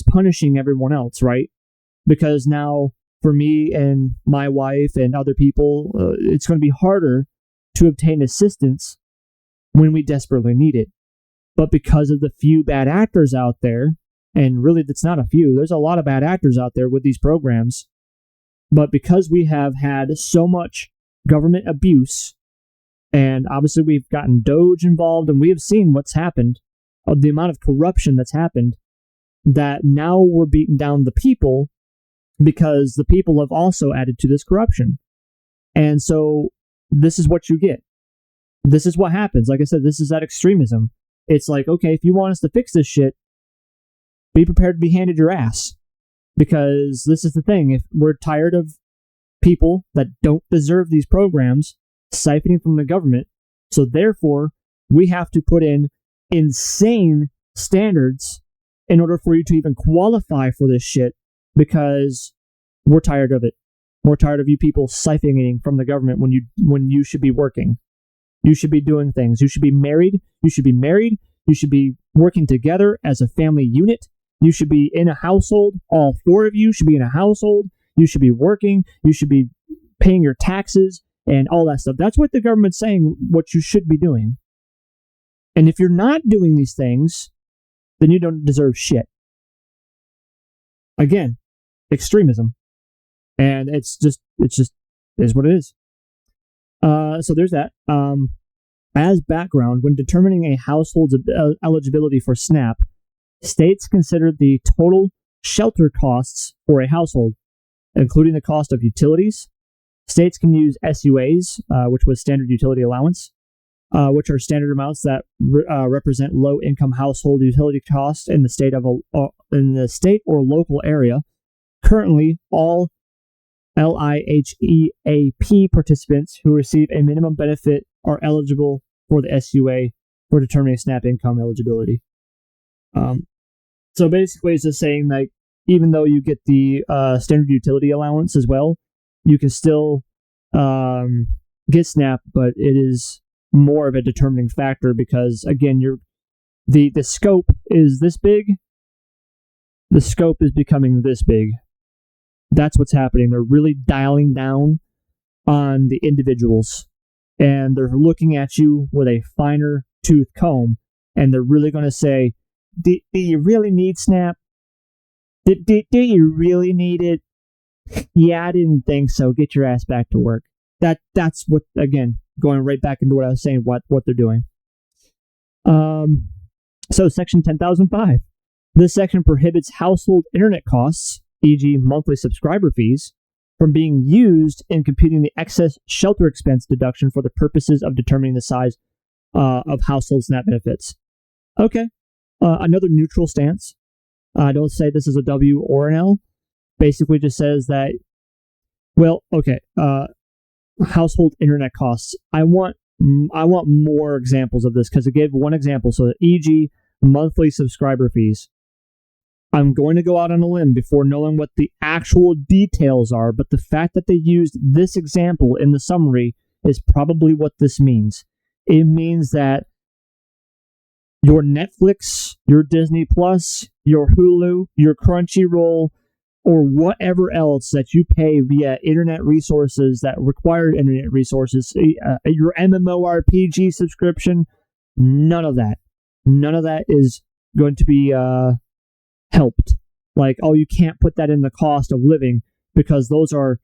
punishing everyone else, right? Because now, for me and my wife and other people, it's going to be harder to obtain assistance when we desperately need it. But because of the few bad actors out there, and really that's not a few, there's a lot of bad actors out there with these programs, but because we have had so much government abuse, and obviously we've gotten Doge involved, and we have seen what's happened, of the amount of corruption that's happened, that now we're beating down the people because the people have also added to this corruption. And so this is what you get. This is what happens. Like I said, this is that extremism. It's like, okay, if you want us to fix this shit, be prepared to be handed your ass. Because this is the thing. If we're tired of people that don't deserve these programs siphoning from the government, so therefore we have to put in insane standards in order for you to even qualify for this shit, because we're tired of it. We're tired of you people siphoning from the government when you should be working. You should be doing things. You should be married. You should be working together as a family unit. You should be in a household. All 4 of you should be in a household. You should be working. You should be paying your taxes and all that stuff. That's what the government's saying, what you should be doing. And if you're not doing these things, then you don't deserve shit. Again, extremism. And it's just is what it is. So there's that. As background, when determining a household's eligibility for SNAP, states consider the total shelter costs for a household, including the cost of utilities. States can use SUAs, which was standard utility allowance, which are standard amounts that represent low-income household utility costs in the state or local area. Currently, all LIHEAP participants who receive a minimum benefit are eligible for the SUA for determining SNAP income eligibility. So basically, it's just saying like, even though you get the standard utility allowance as well, you can still get SNAP, but it is more of a determining factor because, again, the scope is this big. The scope is becoming this big. That's what's happening. They're really dialing down on the individuals, and they're looking at you with a finer tooth comb, and they're really going to say, do you really need SNAP? Do you really need it? Yeah, I didn't think so. Get your ass back to work. That's what, again, going right back into what I was saying, what they're doing. So Section 10,005. This section prohibits household internet costs, e.g. monthly subscriber fees, from being used in computing the excess shelter expense deduction for the purposes of determining the size of household SNAP benefits. Okay. Another neutral stance. I don't say this is a W or an L. Basically just says that, well, okay, household internet costs. I want more examples of this because it gave one example. So, e.g., monthly subscriber fees. I'm going to go out on a limb before knowing what the actual details are, but the fact that they used this example in the summary is probably what this means. It means that your Netflix, your Disney Plus, your Hulu, your Crunchyroll, or whatever else that you pay via internet resources that require internet resources, your MMORPG subscription, none of that is going to be helped. Like, oh, you can't put that in the cost of living because those are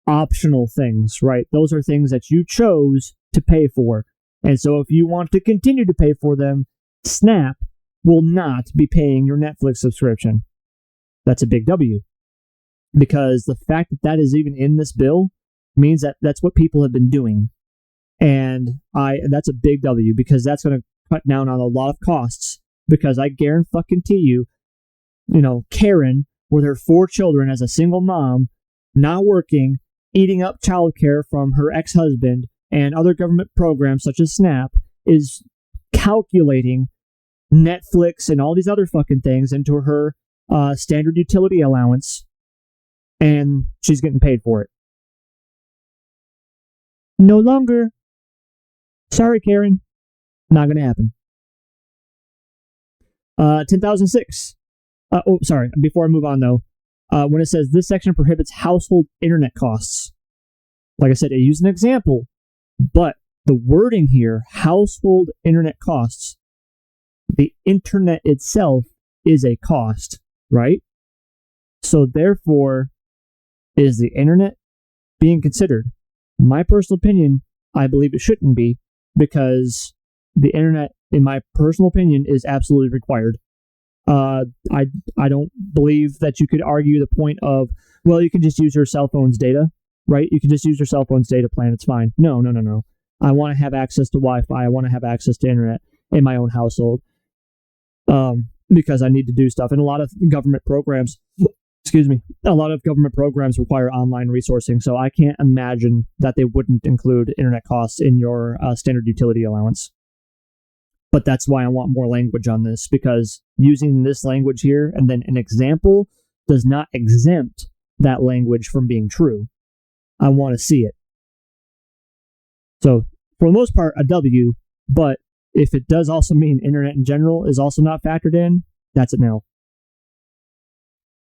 optional things, right? Those are things that you chose to pay for. And so if you want to continue to pay for them, Snap will not be paying your Netflix subscription. That's a big W. Because the fact that that is even in this bill means that that's what people have been doing. And that's a big W, because that's going to cut down on a lot of costs. Because I guarantee you, Karen, with her 4 children as a single mom, not working, eating up childcare from her ex-husband and other government programs such as SNAP, is calculating Netflix and all these other fucking things into her standard utility allowance, and she's getting paid for it. No longer. Sorry, Karen. Not going to happen. 10,006. Sorry. Before I move on, though, when it says this section prohibits household internet costs, like I said, I use an example, but the wording here, household internet costs, the internet itself is a cost, right? So therefore, is the internet being considered? My personal opinion, I believe it shouldn't be, because the internet, in my personal opinion, is absolutely required. I don't believe that you could argue the point of, well, you can just use your cell phone's data, right? You can just use your cell phone's data plan. It's fine. No. I want to have access to Wi-Fi. I want to have access to internet in my own household, because I need to do stuff. And a lot of government programs, require online resourcing. So I can't imagine that they wouldn't include internet costs in your standard utility allowance. But that's why I want more language on this, because using this language here and then an example does not exempt that language from being true. I want to see it. So for the most part, a W, but if it does also mean internet in general is also not factored in, that's a no.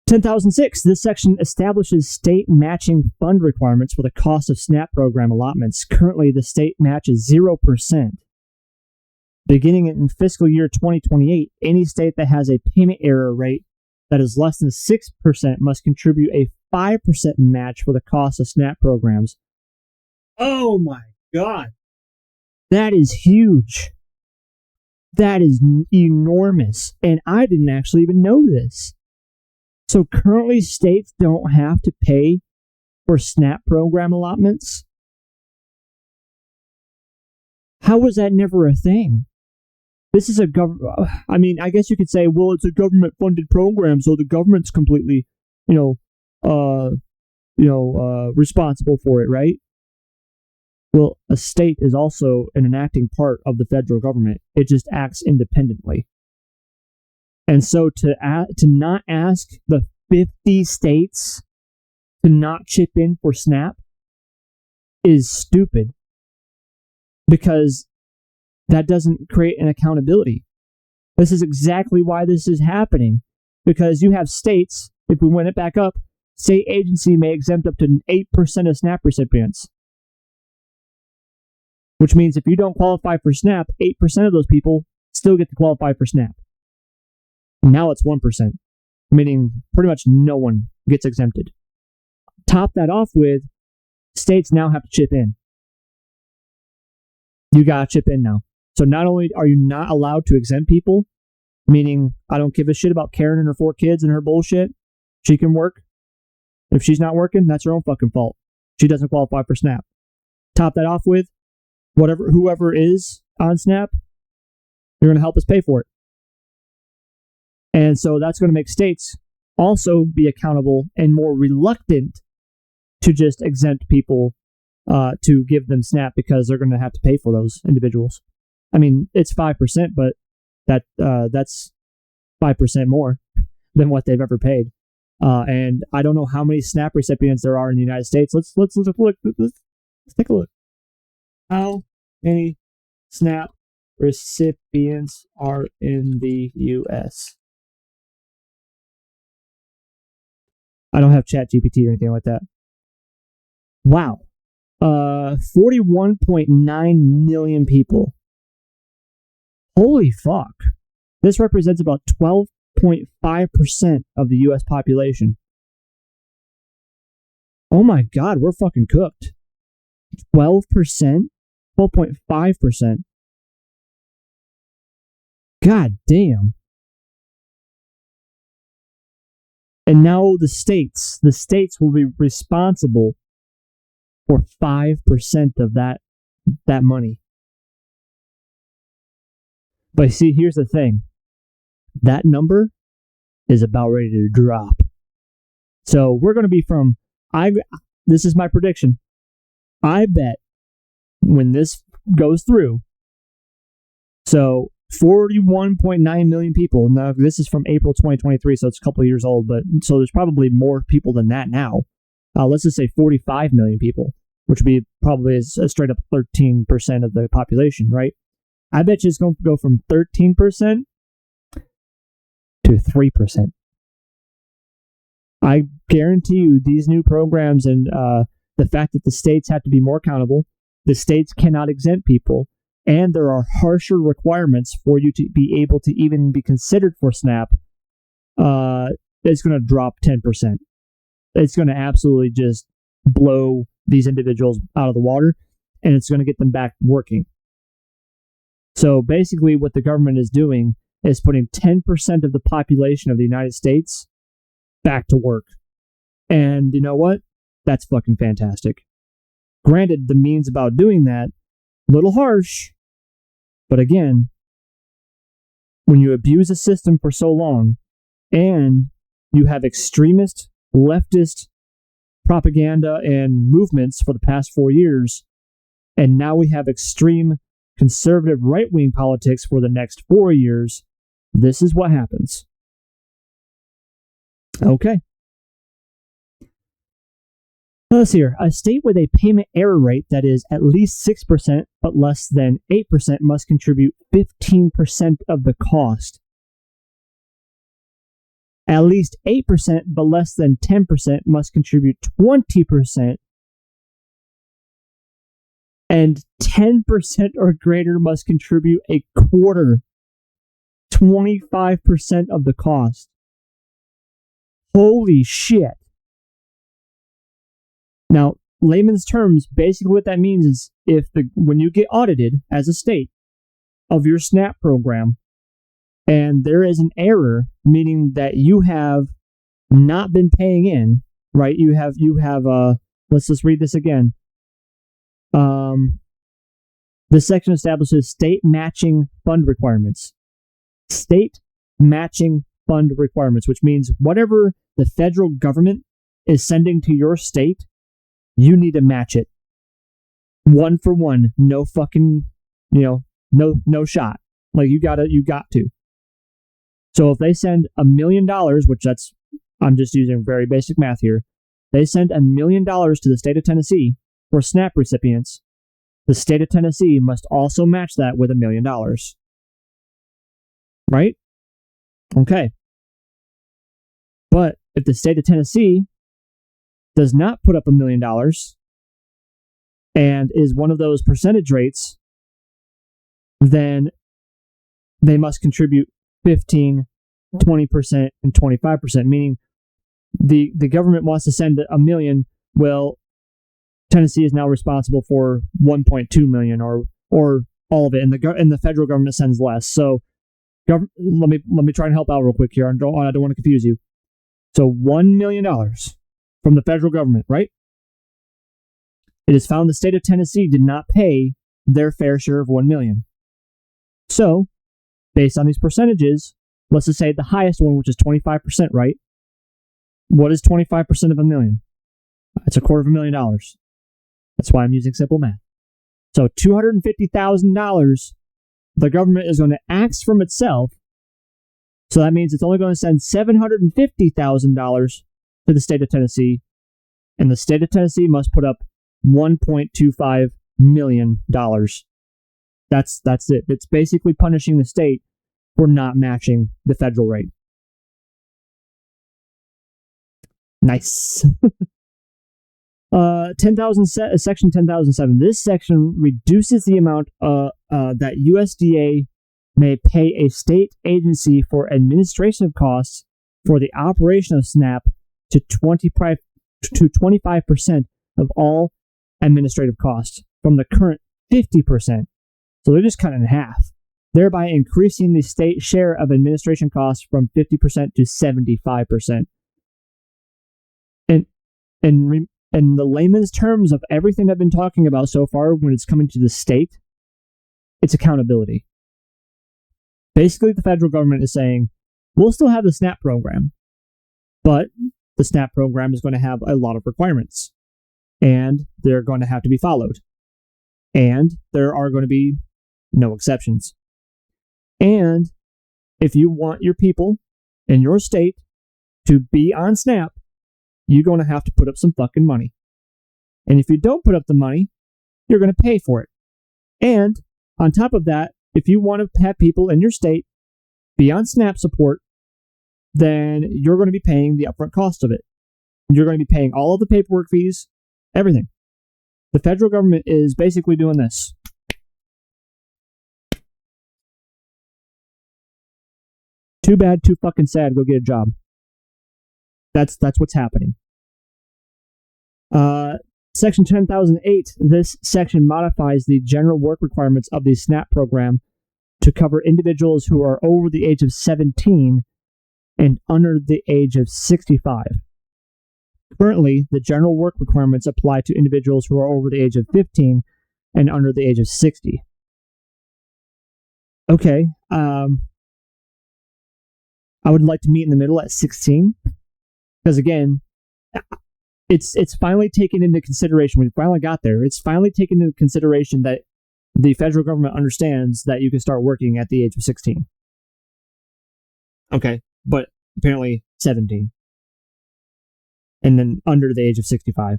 10,006. This section establishes state matching fund requirements for the cost of SNAP program allotments. Currently, the state match is 0%. Beginning in fiscal year 2028, any state that has a payment error rate that is less than 6% must contribute a 5% match for the cost of SNAP programs. Oh my God. That is huge. That is enormous. And I didn't actually even know this. So currently, states don't have to pay for SNAP program allotments? How was that never a thing? This is I guess you could say, well, it's a government-funded program, so the government's completely, responsible for it, right? Well, a state is also an enacting part of the federal government. It just acts independently. And so to not ask the 50 states to not chip in for SNAP is stupid, because that doesn't create an accountability. This is exactly why this is happening, because you have states, if we went it back up, state agency may exempt up to 8% of SNAP recipients. Which means if you don't qualify for SNAP, 8% of those people still get to qualify for SNAP. Now it's 1%, meaning pretty much no one gets exempted. Top that off with, states now have to chip in. You gotta chip in now. So not only are you not allowed to exempt people, meaning I don't give a shit about Karen and her 4 kids and her bullshit, she can work. If she's not working, that's her own fucking fault. She doesn't qualify for SNAP. Top that off with, whoever is on SNAP, you're going to help us pay for it. And so that's going to make states also be accountable and more reluctant to just exempt people to give them SNAP, because they're going to have to pay for those individuals. I mean, it's 5%, but that's 5% more. than what they've ever paid. And I don't know how many SNAP recipients there are in the United States. Let's take a look. How many SNAP recipients are in the U.S.? I don't have ChatGPT or anything like that. Wow. 41.9 million people. Holy fuck. This represents about 12.5% of the U.S. population. Oh my god, we're fucking cooked. 12%? 12.5%. God damn. And now the states will be responsible for 5% of that money. But see, here's the thing. That number is about ready to drop. So we're going to be this is my prediction. I bet when this goes through, so 41.9 million people. Now, this is from April 2023, so it's a couple of years old, but so there's probably more people than that now. Let's just say 45 million people, which would be probably a straight up 13% of the population, right? I bet you it's going to go from 13% to 3%. I guarantee you these new programs and the fact that the states have to be more accountable, the states cannot exempt people, and there are harsher requirements for you to be able to even be considered for SNAP, it's going to drop 10%. It's going to absolutely just blow these individuals out of the water, and it's going to get them back working. So basically what the government is doing is putting 10% of the population of the United States back to work. And you know what? That's fucking fantastic. Granted, the means about doing that, a little harsh, but again, when you abuse a system for so long and you have extremist, leftist propaganda and movements for the past 4 years, and now we have extreme conservative right-wing politics for the next 4 years, this is what happens. Okay. Let's see here. A state with a payment error rate that is at least 6% but less than 8% must contribute 15% of the cost. At least 8% but less than 10% must contribute 20%. And 10% or greater must contribute a quarter, 25% of the cost. Holy shit. Now, layman's terms, basically what that means is when you get audited as a state of your SNAP program and there is an error, meaning that you have not been paying in, right? You have let's just read this again. This section establishes state matching fund requirements. State matching fund requirements, which means whatever the federal government is sending to your state, you need to match it. 1 for 1. No fucking, no shot. Like you got to. So if they send $1 million, which I'm just using very basic math here. They send $1 million to the state of Tennessee for SNAP recipients. The state of Tennessee must also match that with $1 million. Right? Okay. But if the state of Tennessee does not put up $1 million and is one of those percentage rates, then they must contribute 15, 20%, and 25%, meaning the government wants to send $1 million. Well, Tennessee is now responsible for 1.2 million or all of it, and the federal government sends less. So let me try and help out real quick here. I don't want to confuse you. So $1 million from the federal government, right? It is found the state of Tennessee did not pay their fair share of $1 million. So, based on these percentages, let's just say the highest one, which is 25%, right? What is 25% of $1 million? It's $250,000. That's why I'm using simple math. So $250,000, the government is going to ask from itself So that means it's only going to send $750,000 to the state of Tennessee, and the state of Tennessee must put up $1.25 million. That's it. It's basically punishing the state for not matching the federal rate. Nice. Section 10,007. This section reduces the amount that USDA may pay a state agency for administrative costs for the operation of SNAP to 25% of all administrative costs from the current 50%. So they're just cut in half, thereby increasing the state share of administration costs from 50% to 75%. And in the layman's terms of everything I've been talking about so far when it's coming to the state, it's accountability. Basically, the federal government is saying, we'll still have the SNAP program, but the SNAP program is going to have a lot of requirements, and they're going to have to be followed. And there are going to be no exceptions. And if you want your people in your state to be on SNAP, you're going to have to put up some fucking money. And if you don't put up the money, you're going to pay for it. And on top of that, if you want to have people in your state be on SNAP support, then you're going to be paying the upfront cost of it. You're going to be paying all of the paperwork fees, everything. The federal government is basically doing this. Too bad, too fucking sad. Go get a job. That's what's happening. Section 10,008. This section modifies the general work requirements of the SNAP program to cover individuals who are over the age of 17 and under the age of 65. Currently, the general work requirements apply to individuals who are over the age of 15 and under the age of 60. Okay, I would like to meet in the middle at 16, because again, it's finally taken into consideration. We finally got there. It's finally taken into consideration that the federal government understands that you can start working at the age of 16. Okay, but apparently 17. And then under the age of 65.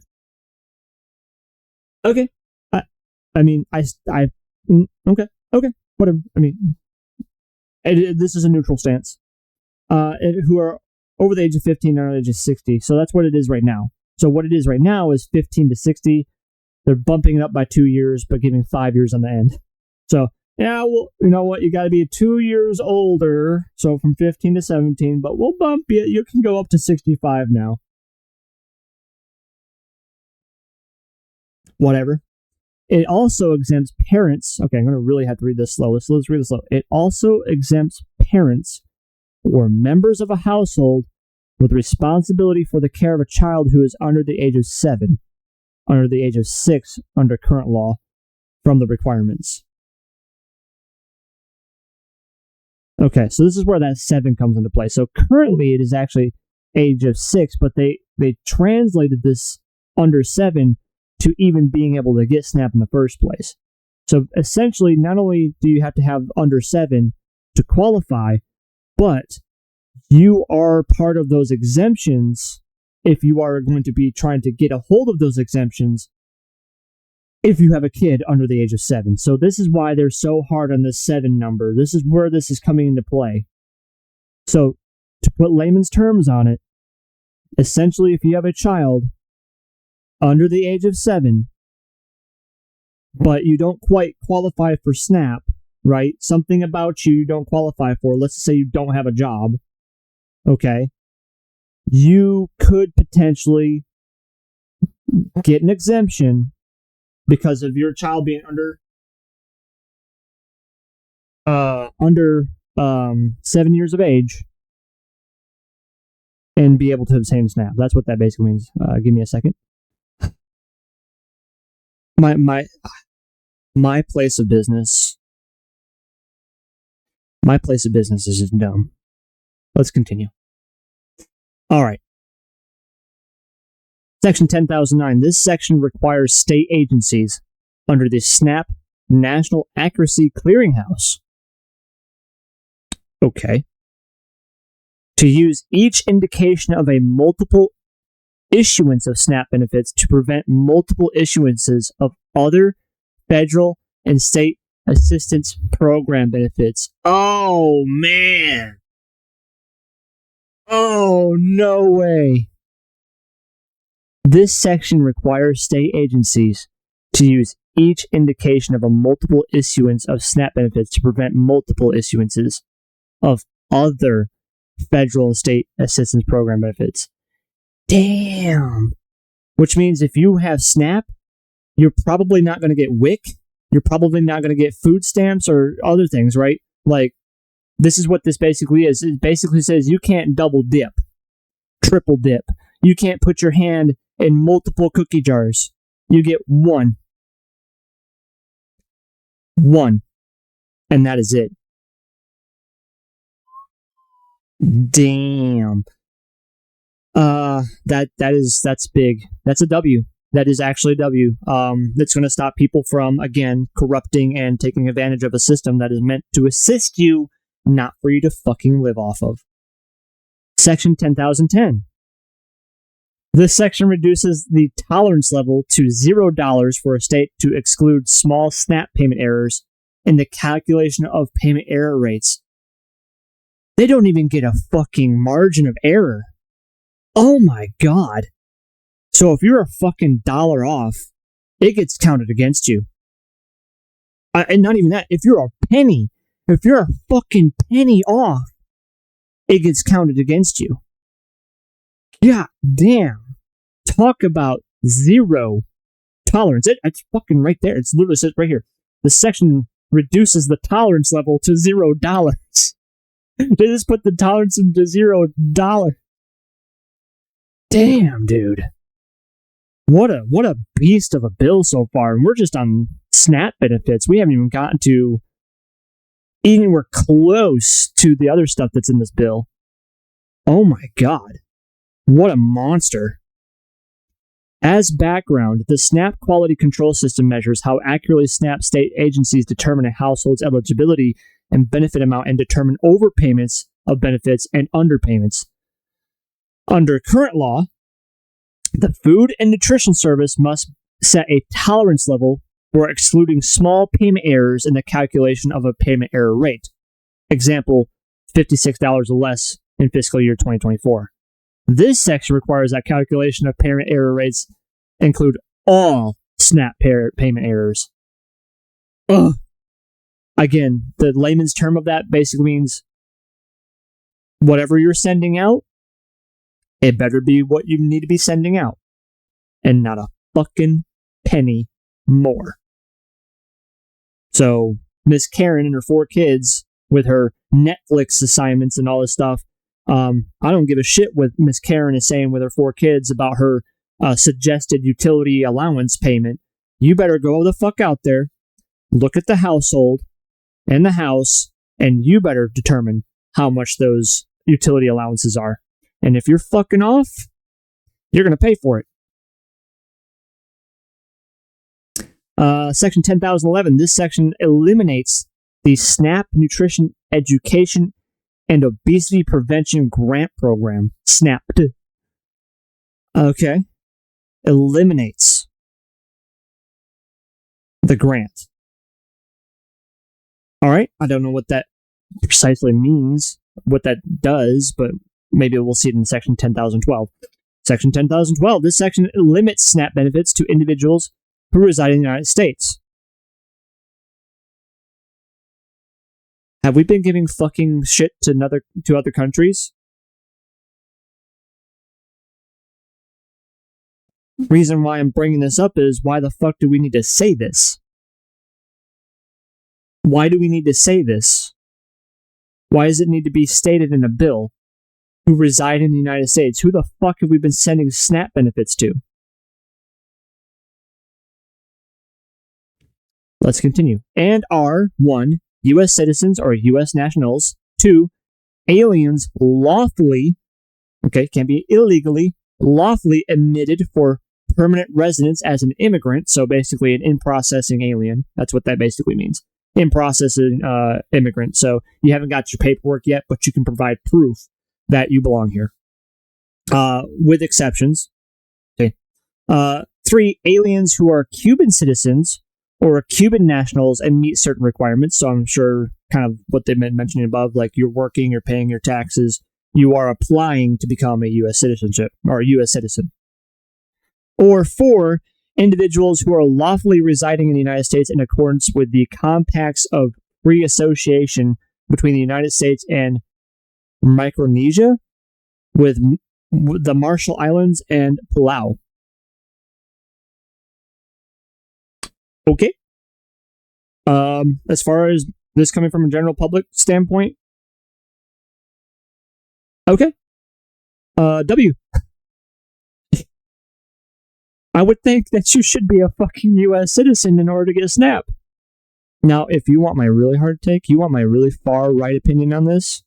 Okay. Okay, whatever. I mean, this is a neutral stance. Who are over the age of 15 and under the age of 60. So that's what it is right now. So what it is right now is 15 to 60. They're bumping it up by 2 years, but giving 5 years on the end. So, yeah, well, you know what? You got to be 2 years older. So from 15 to 17, but we'll bump you. You can go up to 65 now. Whatever. It also exempts parents. Okay, I'm going to really have to read this slow. Let's read this slow. It also exempts parents or members of a household with responsibility for the care of a child who is under the age of 7, under the age of 6 under current law, from the requirements. Okay, so this is where that 7 comes into play. So currently it is actually age of 6, but they translated this under 7 to even being able to get SNAP in the first place. So essentially, not only do you have to have under 7 to qualify, but you are part of those exemptions if you are going to be trying to get a hold of those exemptions if you have a kid under the age of 7. So this is why they're so hard on this 7 number. This is where this is coming into play. So to put layman's terms on it, essentially if you have a child under the age of 7, but you don't quite qualify for SNAP, right? Something about you don't qualify for. Let's say you don't have a job. Okay. You could potentially get an exemption because of your child being under 7 years of age and be able to obtain SNAP. That's what that basically means. Give me a second. My place of business. My place of business is just dumb. Let's continue. All right. Section 10,009. This section requires state agencies under the SNAP National Accuracy Clearinghouse. Okay. to use each indication of a multiple issuance of SNAP benefits to prevent multiple issuances of other federal and state assistance program benefits. Oh, man. Oh, no way. This section requires state agencies to use each indication of a multiple issuance of SNAP benefits to prevent multiple issuances of other federal and state assistance program benefits. Damn. Which means if you have SNAP, you're probably not going to get WIC. You're probably not going to get food stamps or other things, right? Like, this is what this basically is. It basically says you can't double dip, triple dip. You can't put your hand in multiple cookie jars. You get one. One. And that is it. Damn. That's big. That's a W. That is actually a W. That's going to stop people from, again, corrupting and taking advantage of a system that is meant to assist you, not for you to fucking live off of. Section 10,010. This section reduces the tolerance level to $0 for a state to exclude small SNAP payment errors in the calculation of payment error rates. They don't even get a fucking margin of error. Oh my god. So if you're a fucking dollar off, it gets counted against you. And not even that, if you're a fucking penny off, it gets counted against you. God damn. Talk about zero tolerance. It's fucking right there. It's literally says right here. The section reduces the tolerance level to $0. They just put the tolerance into $0. Damn, dude. What a beast of a bill so far. And we're just on SNAP benefits. We haven't even gotten to anywhere close to the other stuff that's in this bill. Oh my god. What a monster. As background, the SNAP quality control system measures how accurately SNAP state agencies determine a household's eligibility and benefit amount and determine overpayments of benefits and underpayments. Under current law, the Food and Nutrition Service must set a tolerance level for excluding small payment errors in the calculation of a payment error rate. Example, $56 or less in fiscal year 2024. This section requires that calculation of payment error rates include all SNAP payment errors. Ugh. Again, the layman's term of that basically means whatever you're sending out, it better be what you need to be sending out. And not a fucking penny more. So, Miss Karen and her 4 kids, with her Netflix assignments and all this stuff, I don't give a shit what Miss Karen is saying with her 4 kids about her suggested utility allowance payment. You better go the fuck out there, look at the household and the house, and you better determine how much those utility allowances are. And if you're fucking off, you're going to pay for it. Section 10,011. This section eliminates the SNAP Nutrition Education and Obesity Prevention Grant Program. SNAPT. Okay. Eliminates the grant. Alright, I don't know what that precisely means, what that does, but maybe we'll see it in section 10,012. Section 10,012. This section limits SNAP benefits to individuals who reside in the United States. Have we been giving fucking shit to other countries? Reason why I'm bringing this up is, why the fuck do we need to say this? Why do we need to say this? Why does it need to be stated in a bill? Who reside in the United States? Who the fuck have we been sending SNAP benefits to? Let's continue. And are 1. U.S. citizens or U.S. nationals. 2. Aliens lawfully, okay, can't be illegally, lawfully admitted for permanent residence as an immigrant. So basically an in-processing alien. That's what that basically means. In-processing immigrant. So you haven't got your paperwork yet, but you can provide proof that you belong here, with exceptions. Okay. 3, aliens who are Cuban citizens or Cuban nationals and meet certain requirements. So I'm sure kind of what they've been mentioning above, like you're working, you're paying your taxes, you are applying to become a U.S. citizenship or a U.S. citizen. Or 4, individuals who are lawfully residing in the United States in accordance with the compacts of free association between the United States and Micronesia, with the Marshall Islands and Palau. Okay. As far as this coming from a general public standpoint, okay. W. I would think that you should be a fucking U.S. citizen in order to get a SNAP. Now, if you want my really hard take, you want my really far right opinion on this,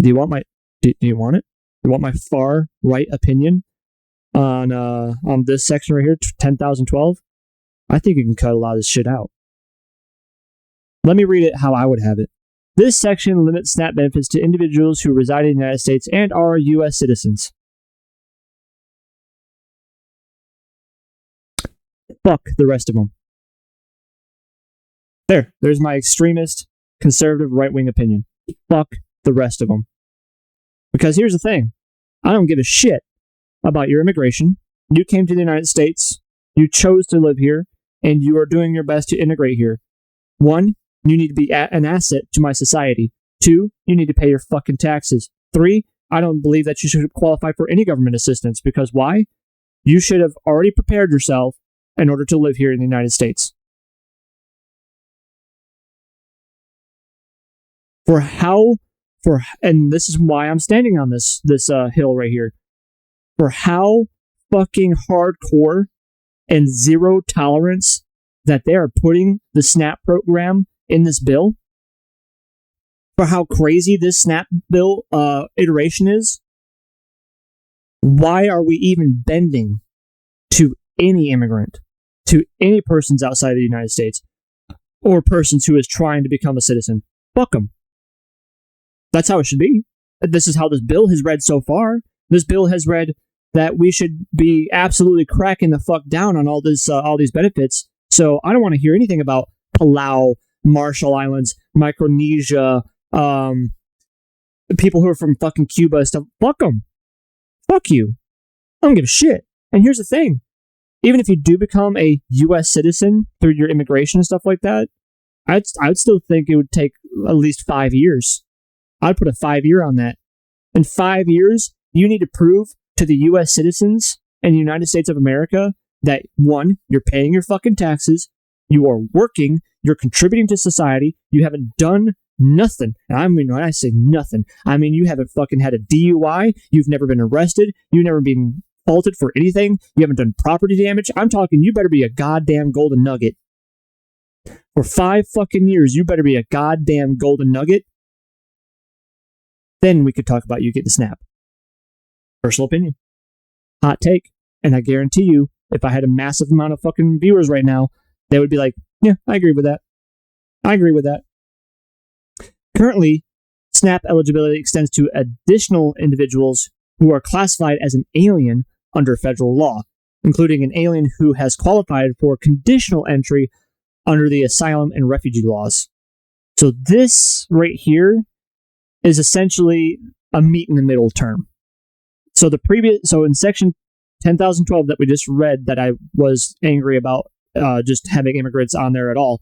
do you want it? Do you want my far right opinion on this section right here, 10,012? I think you can cut a lot of this shit out. Let me read it how I would have it. This section limits SNAP benefits to individuals who reside in the United States and are U.S. citizens. Fuck the rest of them. There's my extremist, conservative, right-wing opinion. Fuck the rest of them. Because here's the thing. I don't give a shit about your immigration. You came to the United States. You chose to live here. And you are doing your best to integrate here. 1, you need to be an asset to my society. 2, you need to pay your fucking taxes. 3, I don't believe that you should qualify for any government assistance. Because why? You should have already prepared yourself in order to live here in the United States. And this is why I'm standing on this hill right here. For how fucking hardcore and zero tolerance that they are putting the SNAP program in this bill, for how crazy this SNAP bill iteration is, why are we even bending to any immigrant, to any persons outside of the United States, or persons who is trying to become a citizen? Fuck them. That's how it should be. This is how this bill has read so far. This bill has read that we should be absolutely cracking the fuck down on all these benefits. So I don't want to hear anything about Palau, Marshall Islands, Micronesia, people who are from fucking Cuba and stuff. Fuck them. Fuck you. I don't give a shit. And here's the thing. Even if you do become a U.S. citizen through your immigration and stuff like that, I'd still think it would take at least 5 years. I'd put a 5-year on that. In 5 years, you need to prove to the U.S. citizens in the United States of America that, 1, you're paying your fucking taxes, you are working, you're contributing to society, you haven't done nothing. And I mean, when I say nothing, I mean you haven't fucking had a DUI, you've never been arrested, you've never been faulted for anything, you haven't done property damage. I'm talking you better be a goddamn golden nugget. For 5 fucking years, you better be a goddamn golden nugget. Then we could talk about you getting the SNAP. Personal opinion. Hot take. And I guarantee you, if I had a massive amount of fucking viewers right now, they would be like, yeah, I agree with that. I agree with that. Currently, SNAP eligibility extends to additional individuals who are classified as an alien under federal law, including an alien who has qualified for conditional entry under the asylum and refugee laws. So this right here is essentially a meet in the middle term. So in section 10,012 that we just read that I was angry about just having immigrants on there at all,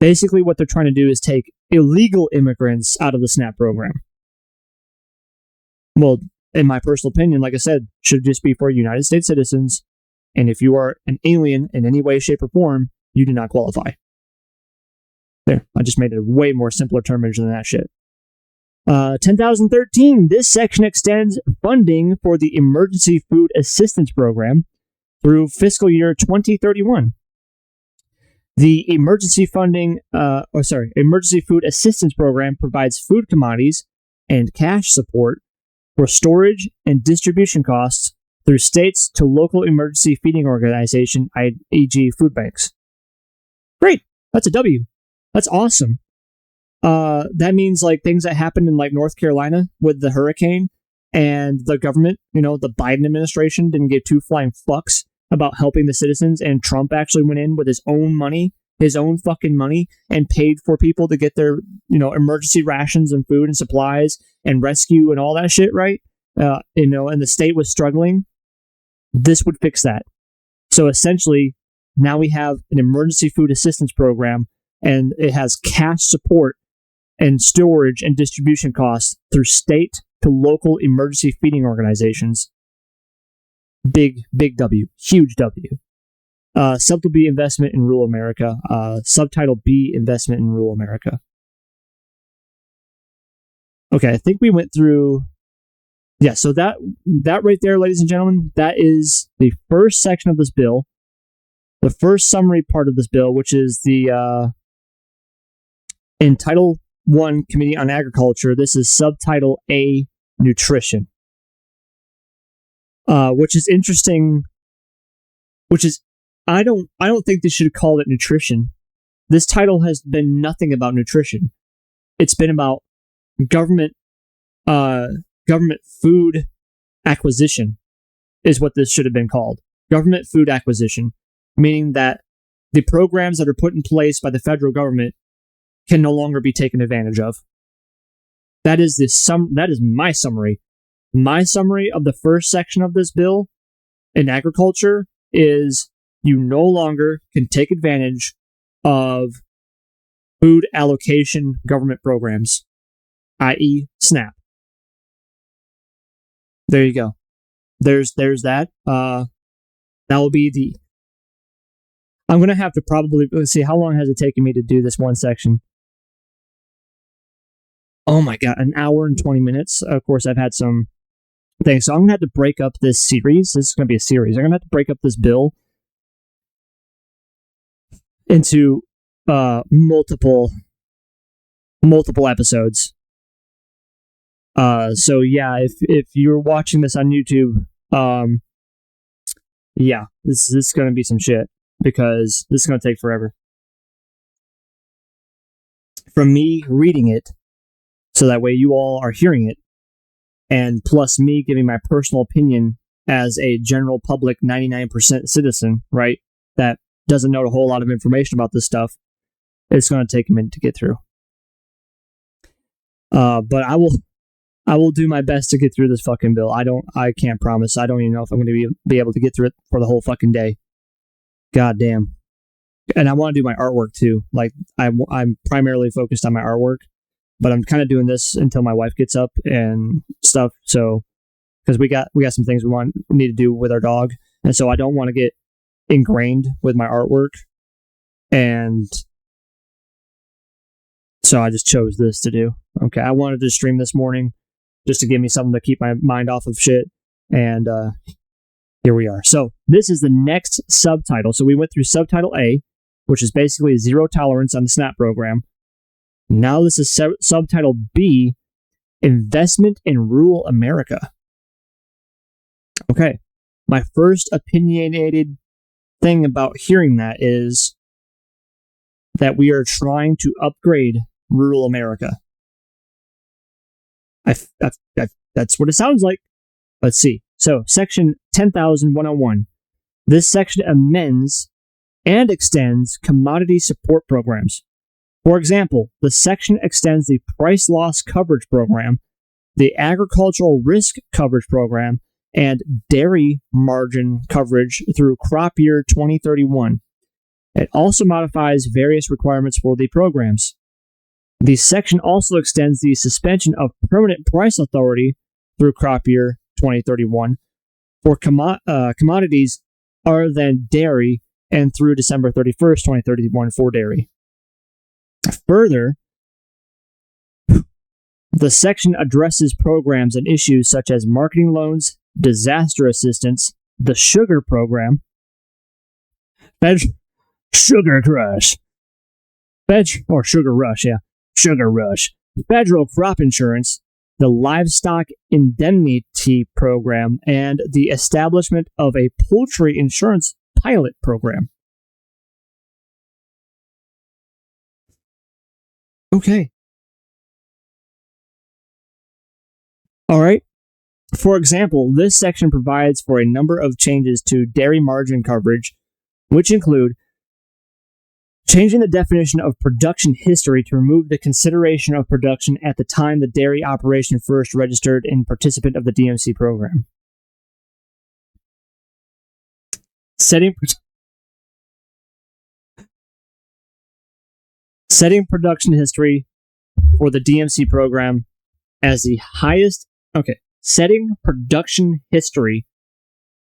basically what they're trying to do is take illegal immigrants out of the SNAP program. Well, in my personal opinion, like I said, should just be for United States citizens, and if you are an alien in any way, shape, or form, you do not qualify. There, I just made it a way more simpler terminology than that shit. 10,013, this section extends funding for the Emergency Food Assistance Program through fiscal year 2031. The Emergency Food Assistance Program provides food commodities and cash support for storage and distribution costs through states to local emergency feeding organization, e.g. food banks. Great. That's a W. That's awesome. that means like things that happened in like North Carolina with the hurricane, and the government, the Biden administration didn't give two flying fucks about helping the citizens, and Trump actually went in with his own money, his own fucking money, and paid for people to get their, emergency rations and food and supplies and rescue and all that shit, right? And the state was struggling. This would fix that. So essentially, now we have an emergency food assistance program, and it has cash support and storage and distribution costs through state to local emergency feeding organizations. Big W. Huge W. Subtitle B, investment in rural America. Subtitle B, investment in rural America. Okay, I think we went through... Yeah, so that right there, ladies and gentlemen, that is the first section of this bill. The first summary part of this bill, which is the... in Title 1, Committee on Agriculture, this is Subtitle A, Nutrition. Which is interesting. Which is... I don't think they should have called it nutrition. This title has been nothing about nutrition. It's been about government food acquisition is what this should have been called. Government food acquisition, meaning that the programs that are put in place by the federal government can no longer be taken advantage of. That is my summary. My summary of the first section of this bill in agriculture is you no longer can take advantage of food allocation government programs, i.e. SNAP. There you go. There's that. That will be the... I'm going to have to probably... Let's see, how long has it taken me to do this one section? Oh my god, an hour and 20 minutes. Of course, I've had some things. So I'm going to have to break up this series. This is going to be a series. I'm going to have to break up this bill into multiple episodes. So yeah, if you're watching this on YouTube, yeah, this is going to be some shit, because this is going to take forever. From me reading it, so that way you all are hearing it, and plus me giving my personal opinion as a general public 99% citizen, right, that doesn't know a whole lot of information about this stuff, it's going to take a minute to get through. But I will do my best to get through this fucking bill. I can't promise. I don't even know if I'm going to be able to get through it for the whole fucking day. God damn. And I want to do my artwork too. Like, I'm primarily focused on my artwork, but I'm kind of doing this until my wife gets up and stuff. So, because we got some things we need to do with our dog, and so I don't want to get ingrained with my artwork, and so I just chose this to do. Okay, I wanted to stream this morning just to give me something to keep my mind off of shit, and here we are. So this is the next subtitle. So we went through subtitle A, which is basically zero tolerance on the SNAP program. Now this is subtitle B, investment in rural America. Okay, my first opinionated thing about hearing that is that we are trying to upgrade rural America. That's what it sounds like. Let's see. So, section 10,101. This section amends and extends commodity support programs. For example, the section extends the price loss coverage program, the agricultural risk coverage program, and dairy margin coverage through crop year 2031. It also modifies various requirements for the programs. The section also extends the suspension of permanent price authority through crop year 2031 for commodities other than dairy, and through December 31st, 2031 for dairy. Further, the section addresses programs and issues such as marketing loans, disaster assistance, the sugar program, sugar crush, or sugar rush, yeah, sugar rush, federal crop insurance, the livestock indemnity program, and the establishment of a poultry insurance pilot program. Okay, All right. For example, this section provides for a number of changes to dairy margin coverage, which include changing the definition of production history to remove the consideration of production at the time the dairy operation first registered in participant of the DMC program. Setting production history for the DMC program as the highest. Okay. Setting production history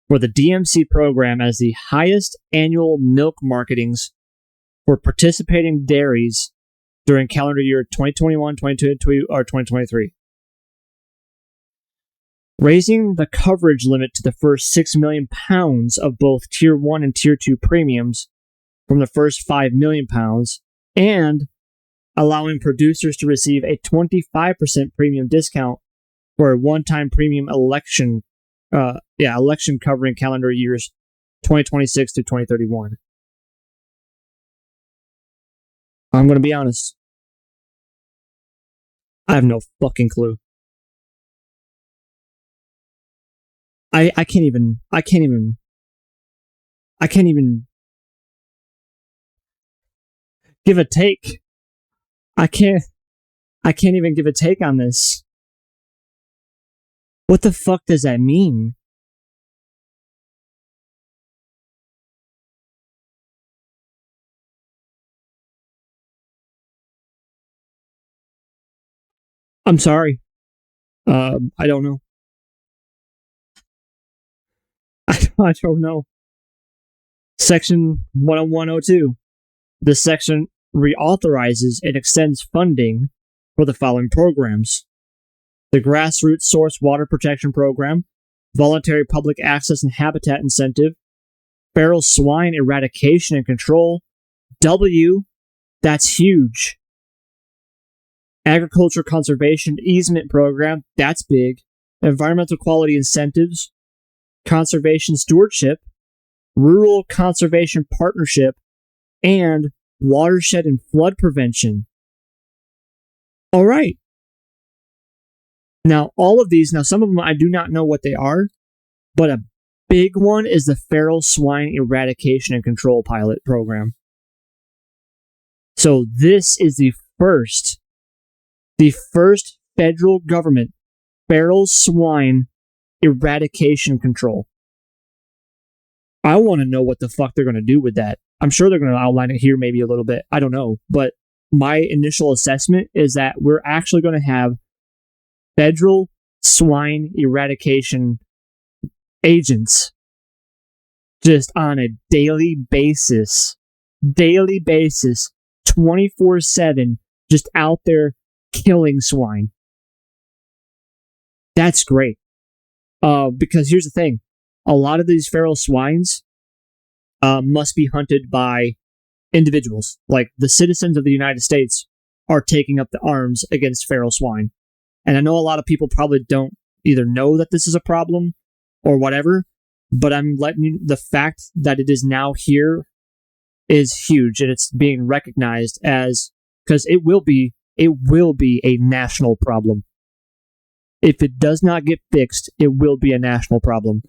for the DMC program as the highest annual milk marketings for participating dairies during calendar year 2021, 2022, or 2023. Raising the coverage limit to the first 6 million pounds of both Tier 1 and Tier 2 premiums from the first 5 million pounds, and allowing producers to receive a 25% premium discount for a one-time premium election covering calendar years 2026 to 2031. I'm going to be honest. I have no fucking clue. I can't even give a take. I can't even give a take on this. What the fuck does that mean? I'm sorry. I don't know. I don't know. Section 10102. This section reauthorizes and extends funding for the following programs: the Grassroots Source Water Protection Program, Voluntary Public Access and Habitat Incentive, Feral Swine Eradication and Control, that's huge. Agriculture Conservation Easement Program, that's big. Environmental Quality Incentives, Conservation Stewardship, Rural Conservation Partnership, and Watershed and Flood Prevention. All right. Now, all of these, some of them I do not know what they are, but a big one is the Feral Swine Eradication and Control Pilot Program. So this is the first federal government feral swine eradication control. I want to know what the fuck they're going to do with that. I'm sure they're going to outline it here maybe a little bit. I don't know. But my initial assessment is that we're actually going to have federal swine eradication agents just on a daily basis, 24/7, just out there killing swine. That's great. Because here's the thing. A lot of these feral swines must be hunted by individuals. Like the citizens of the United States are taking up the arms against feral swine. And I know a lot of people probably don't either know that this is a problem or whatever, but I'm letting you, the fact that it is now here is huge, and it's being recognized as, because it will be a national problem. If it does not get fixed, it will be a national problem.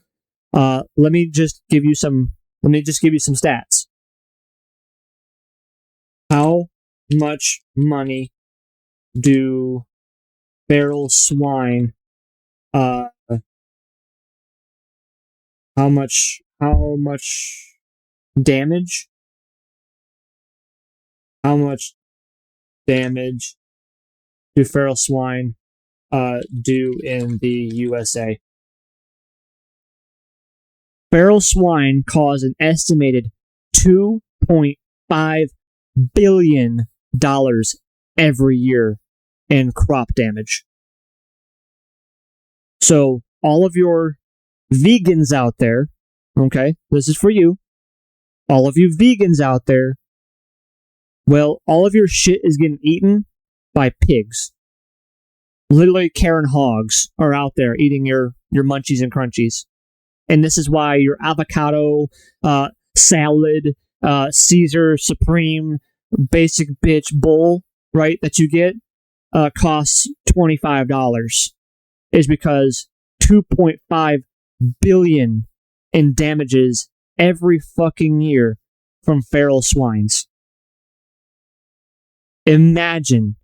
Let me just give you some stats. How much money do feral swine how much damage do feral swine do in the USA? Feral swine cause an estimated $2.5 billion every year in crop damage. So all of your vegans out there, okay, this is for you. All of you vegans out there, well, all of your shit is getting eaten by pigs. Literally Karen hogs are out there eating your munchies and crunchies. And this is why your avocado, salad, Caesar Supreme, basic bitch bowl, right, that you get, costs $25. is because 2.5 billion in damages every fucking year from feral swines. Imagine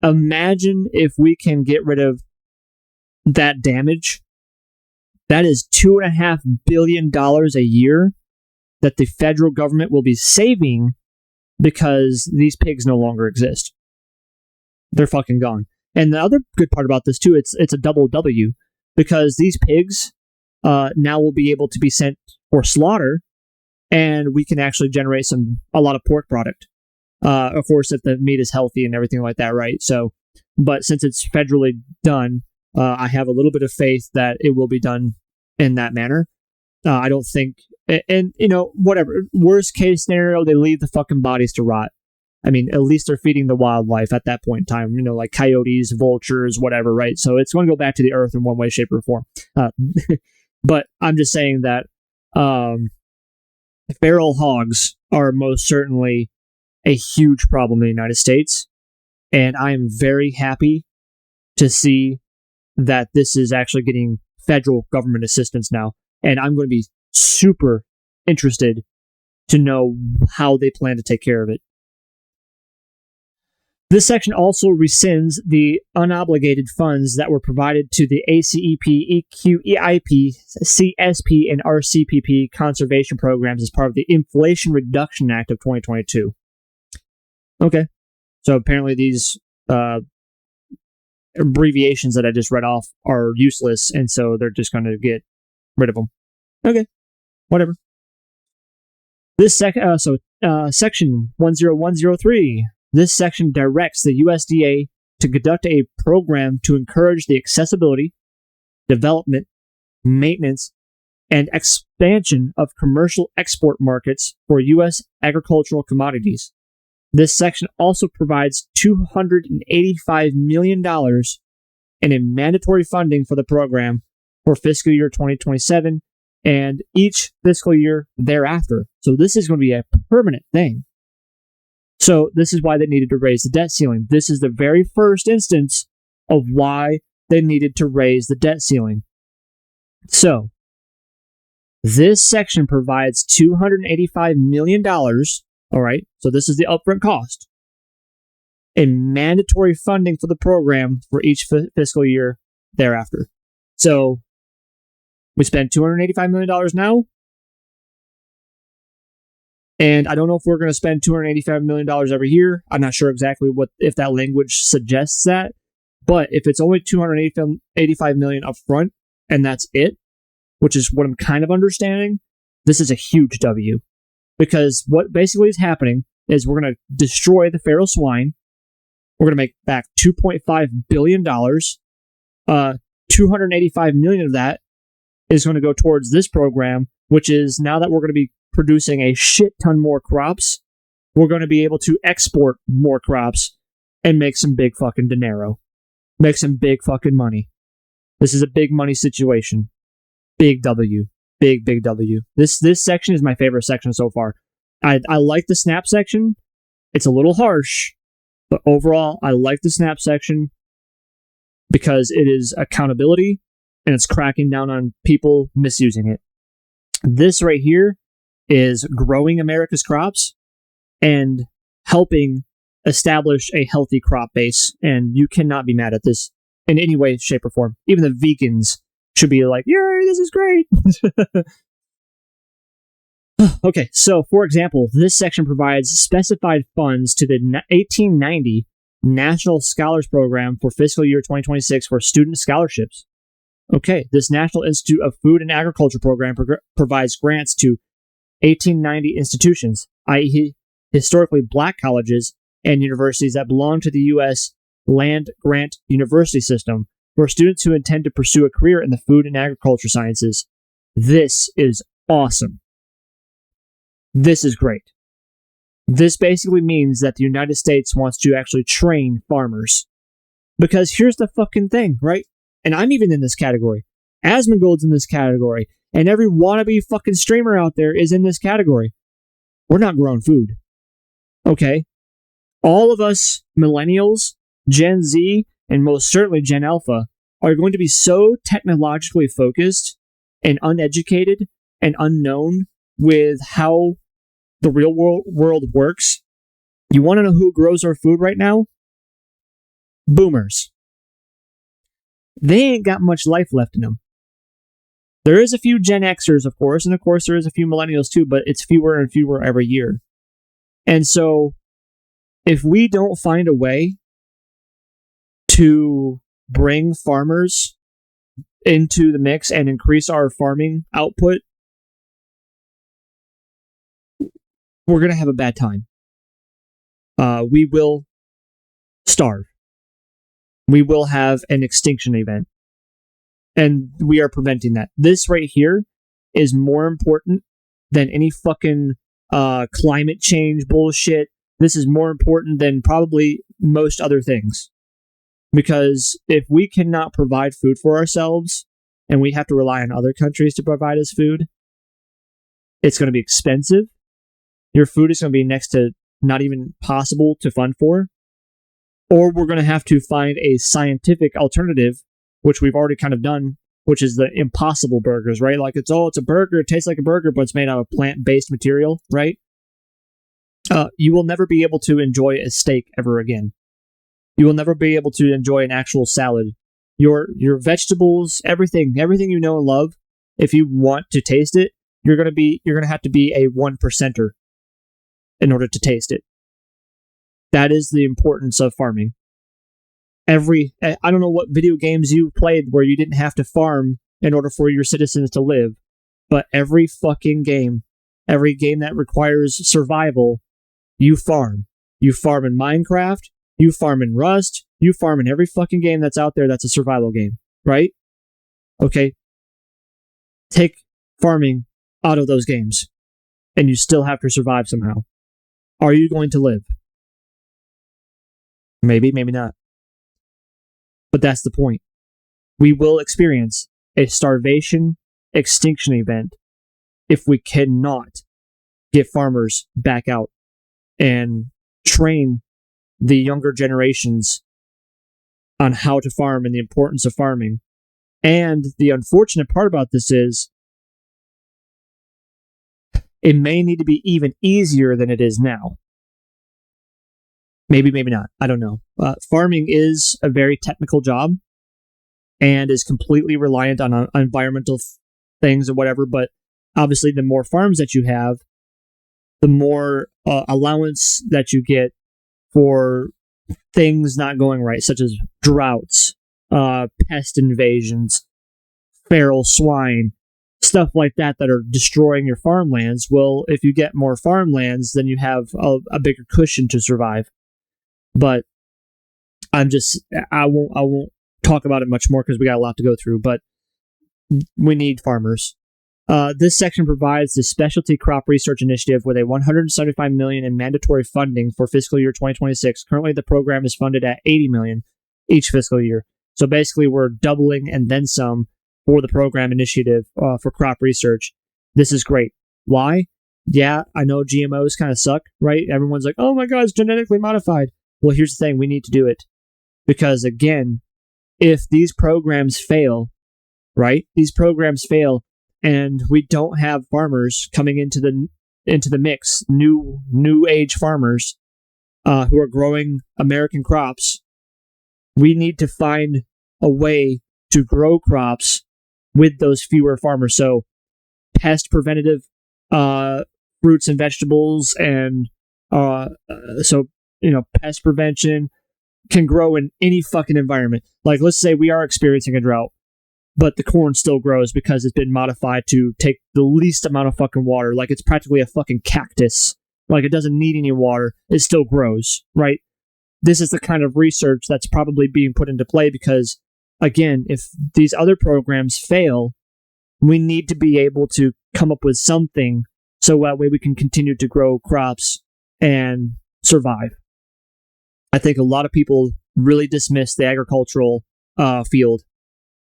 if we can get rid of that damage. That is $2.5 billion a year that the federal government will be saving because these pigs no longer exist. They're fucking gone. And the other good part about this too, it's a double W, because these pigs now will be able to be sent for slaughter, and we can actually generate a lot of pork product. Of course, if the meat is healthy and everything like that, right? So, but since it's federally done, I have a little bit of faith that it will be done in that manner. I don't think, and whatever, worst case scenario, they leave the fucking bodies to rot. I mean, at least they're feeding the wildlife at that point in time, like coyotes, vultures, whatever, right? So it's going to go back to the earth in one way, shape, or form. But I'm just saying that feral hogs are most certainly a huge problem in the United States. And I am very happy to see that this is actually getting federal government assistance now. And I'm going to be super interested to know how they plan to take care of it. This section also rescinds the unobligated funds that were provided to the ACEP, EQEIP, CSP, and RCPP conservation programs as part of the Inflation Reduction Act of 2022. Okay, so apparently these abbreviations that I just read off are useless, and so they're just going to get rid of them. Okay, whatever. This section 10103. This section directs the USDA to conduct a program to encourage the accessibility, development, maintenance, and expansion of commercial export markets for U.S. agricultural commodities. This section also provides $285 million in a mandatory funding for the program for fiscal year 2027 and each fiscal year thereafter. So this is going to be a permanent thing. So this is why they needed to raise the debt ceiling. This is the very first instance of why they needed to raise the debt ceiling. So this section provides $285 million. All right, so this is the upfront cost and mandatory funding for the program for each fiscal year thereafter. So we spend $285 million now. And I don't know if we're going to spend $285 million every year. I'm not sure exactly if that language suggests that. But if it's only $285 million up front, and that's it, which is what I'm kind of understanding, this is a huge W. Because what basically is happening is we're going to destroy the feral swine. We're going to make back $2.5 billion. $285 million of that is going to go towards this program, which is now that we're going to be producing a shit ton more crops, we're going to be able to export more crops and make some big fucking dinero. Make some big fucking money. This is a big money situation. Big W. Big W. This section is my favorite section so far. I like the snap section. It's a little harsh, but overall, I like the snap section because it is accountability and it's cracking down on people misusing it. This right here is growing America's crops and helping establish a healthy crop base. And you cannot be mad at this in any way, shape, or form. Even the vegans should be like, yay, this is great. Okay, so for example, this section provides specified funds to the 1890 National Scholars Program for fiscal year 2026 for student scholarships. Okay, this National Institute of Food and Agriculture program provides grants to 1890 institutions, i.e. historically black colleges and universities that belong to the U.S. land grant university system for students who intend to pursue a career in the food and agriculture sciences. This is awesome. This is great. This basically means that the United States wants to actually train farmers. Because here's the fucking thing, right? And I'm even in this category. Asmongold's in this category. And every wannabe fucking streamer out there is in this category. We're not growing food. Okay? All of us millennials, Gen Z, and most certainly Gen Alpha are going to be so technologically focused and uneducated and unknown with how the real world works. You want to know who grows our food right now? Boomers. They ain't got much life left in them. There is a few Gen Xers, of course, and of course there is a few millennials too, but it's fewer and fewer every year. And so, if we don't find a way to bring farmers into the mix and increase our farming output, we're going to have a bad time. We will starve. We will have an extinction event. And we are preventing that. This right here is more important than any fucking climate change bullshit. This is more important than probably most other things. Because if we cannot provide food for ourselves, and we have to rely on other countries to provide us food, it's going to be expensive. Your food is going to be next to not even possible to fund for. Or we're going to have to find a scientific alternative, which we've already kind of done, which is the impossible burgers, right? Like, it's a burger, it tastes like a burger, but it's made out of plant-based material, right? You will never be able to enjoy a steak ever again. You will never be able to enjoy an actual salad. Your vegetables, everything you know and love, if you want to taste it, you're gonna have to be a 1%er in order to taste it. That is the importance of farming. I don't know what video games you played where you didn't have to farm in order for your citizens to live, but every fucking game, every game that requires survival, you farm. You farm in Minecraft, you farm in Rust, you farm in every fucking game that's out there that's a survival game, right? Okay. Take farming out of those games, and you still have to survive somehow. Are you going to live? Maybe, maybe not. But that's the point. We will experience a starvation extinction event if we cannot get farmers back out and train the younger generations on how to farm and the importance of farming. And the unfortunate part about this is it may need to be even easier than it is now. Maybe, maybe not. I don't know. Farming is a very technical job and is completely reliant on environmental things or whatever. But obviously, the more farms that you have, the more allowance that you get for things not going right, such as droughts, pest invasions, feral swine, stuff like that are destroying your farmlands. Well, if you get more farmlands, then you have a bigger cushion to survive. But I won't talk about it much more because we got a lot to go through, but we need farmers. This section provides the Specialty Crop Research Initiative with a $175 million in mandatory funding for fiscal year 2026. Currently, the program is funded at $80 million each fiscal year. So basically, we're doubling and then some for the program initiative for crop research. This is great. Why? Yeah, I know GMOs kind of suck, right? Everyone's like, oh my God, it's genetically modified. Well, here's the thing. We need to do it. Because again, if these programs fail, right? These programs fail, and we don't have farmers coming into the mix, new age farmers who are growing American crops. We need to find a way to grow crops with those fewer farmers. So pest preventative fruits and vegetables, and pest prevention can grow in any fucking environment. Like, let's say we are experiencing a drought, but the corn still grows because it's been modified to take the least amount of fucking water. Like, it's practically a fucking cactus. Like, it doesn't need any water. It still grows, right? This is the kind of research that's probably being put into play because, again, if these other programs fail, we need to be able to come up with something so that way we can continue to grow crops and survive. I think a lot of people really dismiss the agricultural field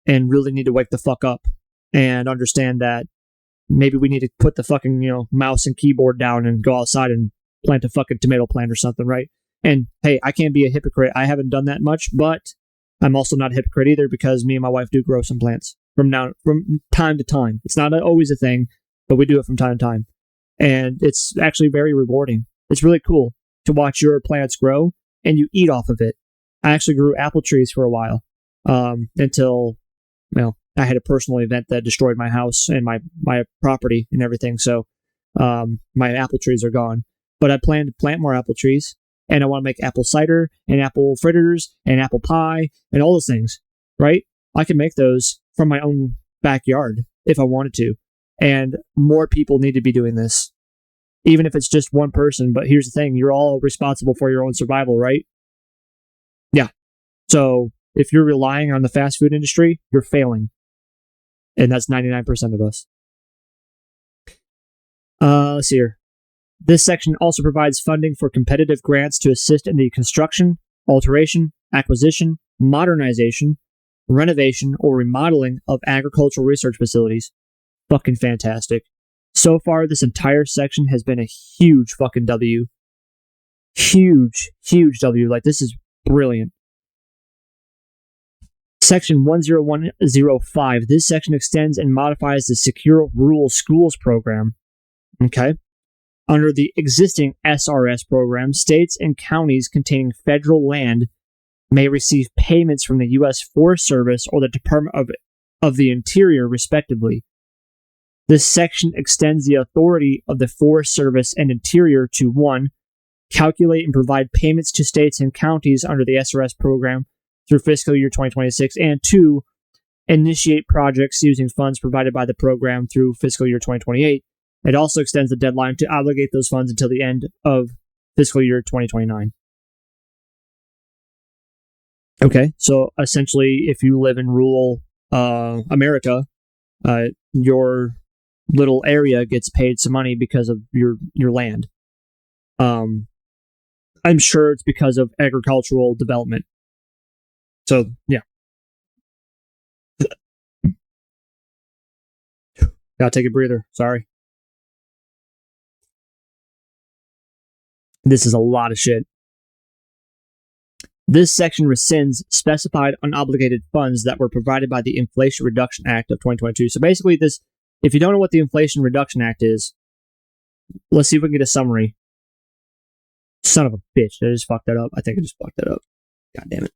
and really need to wake the fuck up and understand that maybe we need to put the fucking, mouse and keyboard down and go outside and plant a fucking tomato plant or something, right? And hey, I can't be a hypocrite. I haven't done that much, but I'm also not a hypocrite either because me and my wife do grow some plants from time to time. It's not always a thing, but we do it from time to time. And it's actually very rewarding. It's really cool to watch your plants grow and you eat off of it. I actually grew apple trees for a while until, I had a personal event that destroyed my house and my property and everything. So my apple trees are gone. But I plan to plant more apple trees, and I want to make apple cider and apple fritters and apple pie and all those things, right? I can make those from my own backyard if I wanted to. And more people need to be doing this, even if it's just one person. But here's the thing, you're all responsible for your own survival, right? Yeah. So if you're relying on the fast food industry, you're failing. And that's 99% of us. Let's see here. This section also provides funding for competitive grants to assist in the construction, alteration, acquisition, modernization, renovation, or remodeling of agricultural research facilities. Fucking fantastic. So far, this entire section has been a huge fucking W. Huge W. Like, this is brilliant. Section 10105. This section extends and modifies the Secure Rural Schools program. Okay. Under the existing SRS program, states and counties containing federal land may receive payments from the U.S. Forest Service or the Department of the Interior, respectively. This section extends the authority of the Forest Service and Interior to 1. Calculate and provide payments to states and counties under the SRS program through fiscal year 2026, and 2. Initiate projects using funds provided by the program through fiscal year 2028. It also extends the deadline to obligate those funds until the end of fiscal year 2029. Okay, so essentially, if you live in rural America, your little area gets paid some money because of your land. I'm sure it's because of agricultural development. So, yeah. Gotta take a breather. Sorry. This is a lot of shit. This section rescinds specified unobligated funds that were provided by the Inflation Reduction Act of 2022. So basically, this, if you don't know what the Inflation Reduction Act is, let's see if we can get a summary. Son of a bitch. Did I just fuck that up? I think I just fucked that up. God damn it.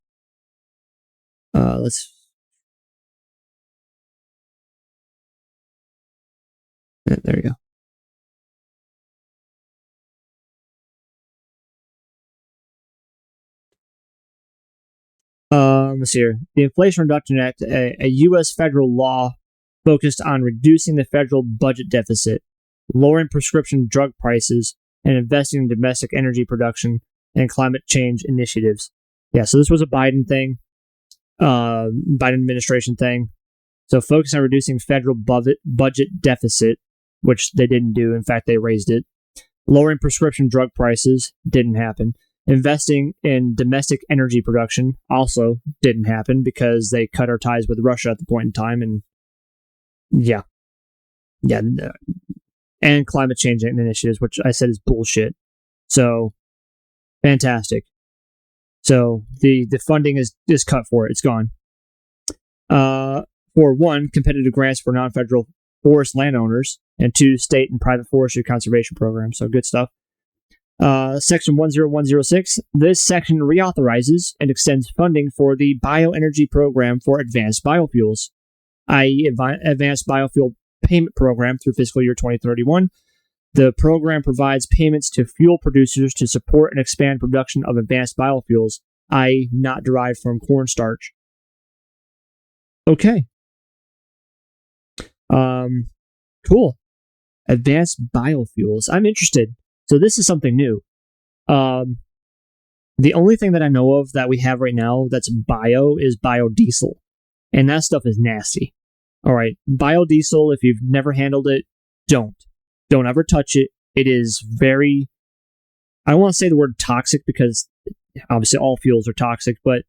There you go. Let's see here. The Inflation Reduction Act, a U.S. federal law focused on reducing the federal budget deficit, lowering prescription drug prices, and investing in domestic energy production and climate change initiatives. Yeah, so this was a Biden thing, Biden administration thing. So focus on reducing federal budget deficit, which they didn't do. In fact, they raised it. Lowering prescription drug prices didn't happen. Investing in domestic energy production also didn't happen because they cut our ties with Russia at the point in time. And yeah. And climate change initiatives, which I said is bullshit. So, fantastic. So, the funding is cut for it. It's gone. For 1, competitive grants for non-federal forest landowners, and 2, state and private forestry conservation programs. So, good stuff. Section 10106. This section reauthorizes and extends funding for the bioenergy program for advanced biofuels, i.e. Advanced Biofuel Payment Program through fiscal year 2031. The program provides payments to fuel producers to support and expand production of advanced biofuels, i.e. not derived from cornstarch. Okay. Cool. Advanced biofuels. I'm interested. So this is something new. The only thing that I know of that we have right now that's bio is biodiesel. And that stuff is nasty. All right. Biodiesel, if you've never handled it, don't ever touch it. It is very, I don't want to say the word toxic because obviously all fuels are toxic, but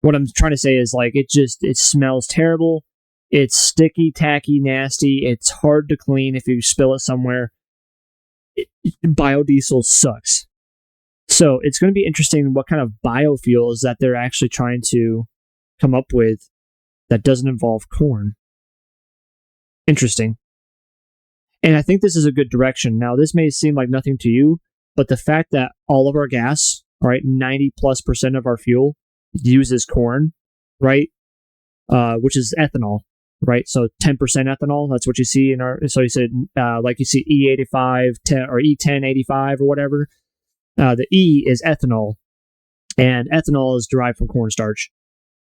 what I'm trying to say is like, it smells terrible. It's sticky, tacky, nasty. It's hard to clean if you spill it somewhere. Biodiesel sucks. So it's going to be interesting what kind of biofuels that they're actually trying to come up with that doesn't involve corn. Interesting. And I think this is a good direction. Now, this may seem like nothing to you, but the fact that all of our gas, right, 90+% of our fuel uses corn, right, which is ethanol, right? So 10% ethanol, that's what you see in our, so you said, like you see E85 or E1085 or whatever. The E is ethanol, and ethanol is derived from cornstarch.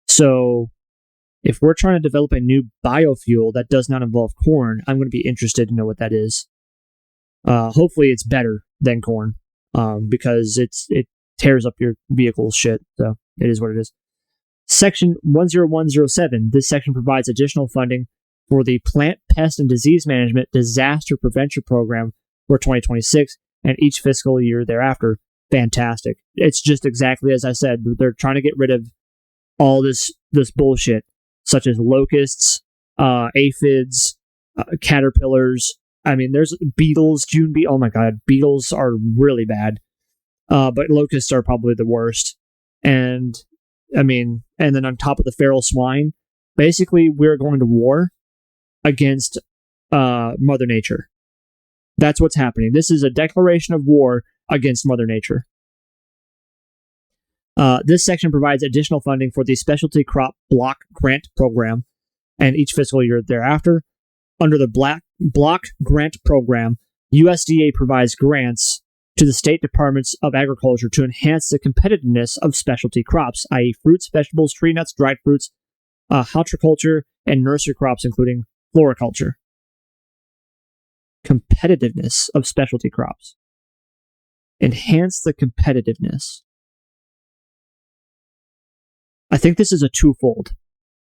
So if we're trying to develop a new biofuel that does not involve corn, I'm going to be interested to know what that is. Hopefully it's better than corn, because it tears up your vehicle's shit. So it is what it is. Section 10107. This section provides additional funding for the Plant, Pest, and Disease Management Disaster Prevention Program for 2026 and each fiscal year thereafter. Fantastic. It's just exactly as I said. They're trying to get rid of all this bullshit, such as locusts, aphids, caterpillars. I mean, there's beetles, oh my god, beetles are really bad. But locusts are probably the worst. And I mean, and then on top of the feral swine, basically we're going to war against Mother Nature. That's what's happening. This is a declaration of war against Mother Nature. This section provides additional funding for the Specialty Crop Block Grant Program and each fiscal year thereafter. Under the Block Grant Program, USDA provides grants to the state departments of agriculture to enhance the competitiveness of specialty crops, i.e. fruits, vegetables, tree nuts, dried fruits, horticulture, and nursery crops, including floriculture. Competitiveness of specialty crops. Enhance the competitiveness. I think this is a twofold.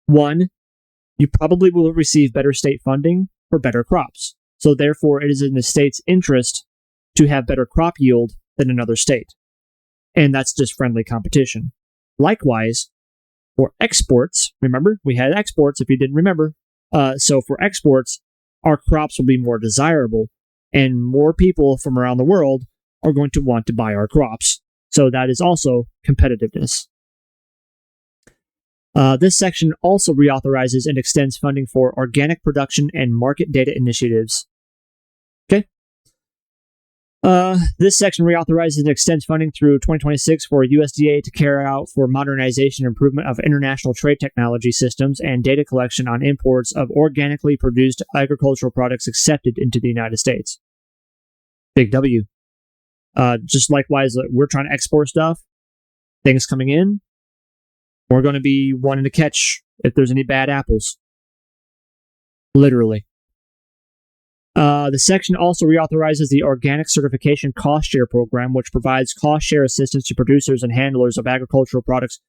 One, you probably will receive better state funding for better crops. So therefore, it is in the state's interest to have better crop yield than another state. And that's just friendly competition. Likewise, for exports, remember, we had exports if you didn't remember. So for exports, our crops will be more desirable, and more people from around the world are going to want to buy our crops. So that is also competitiveness. This section also reauthorizes and extends funding for organic production and market data initiatives. Okay. This section reauthorizes and extends funding through 2026 for USDA to carry out for modernization and improvement of international trade technology systems and data collection on imports of organically produced agricultural products accepted into the United States. Big W. Just likewise, we're trying to export stuff, things coming in, we're going to be wanting to catch if there's any bad apples. Literally. The section also reauthorizes the Organic Certification Cost Share Program, which provides cost share assistance to producers and handlers of agricultural products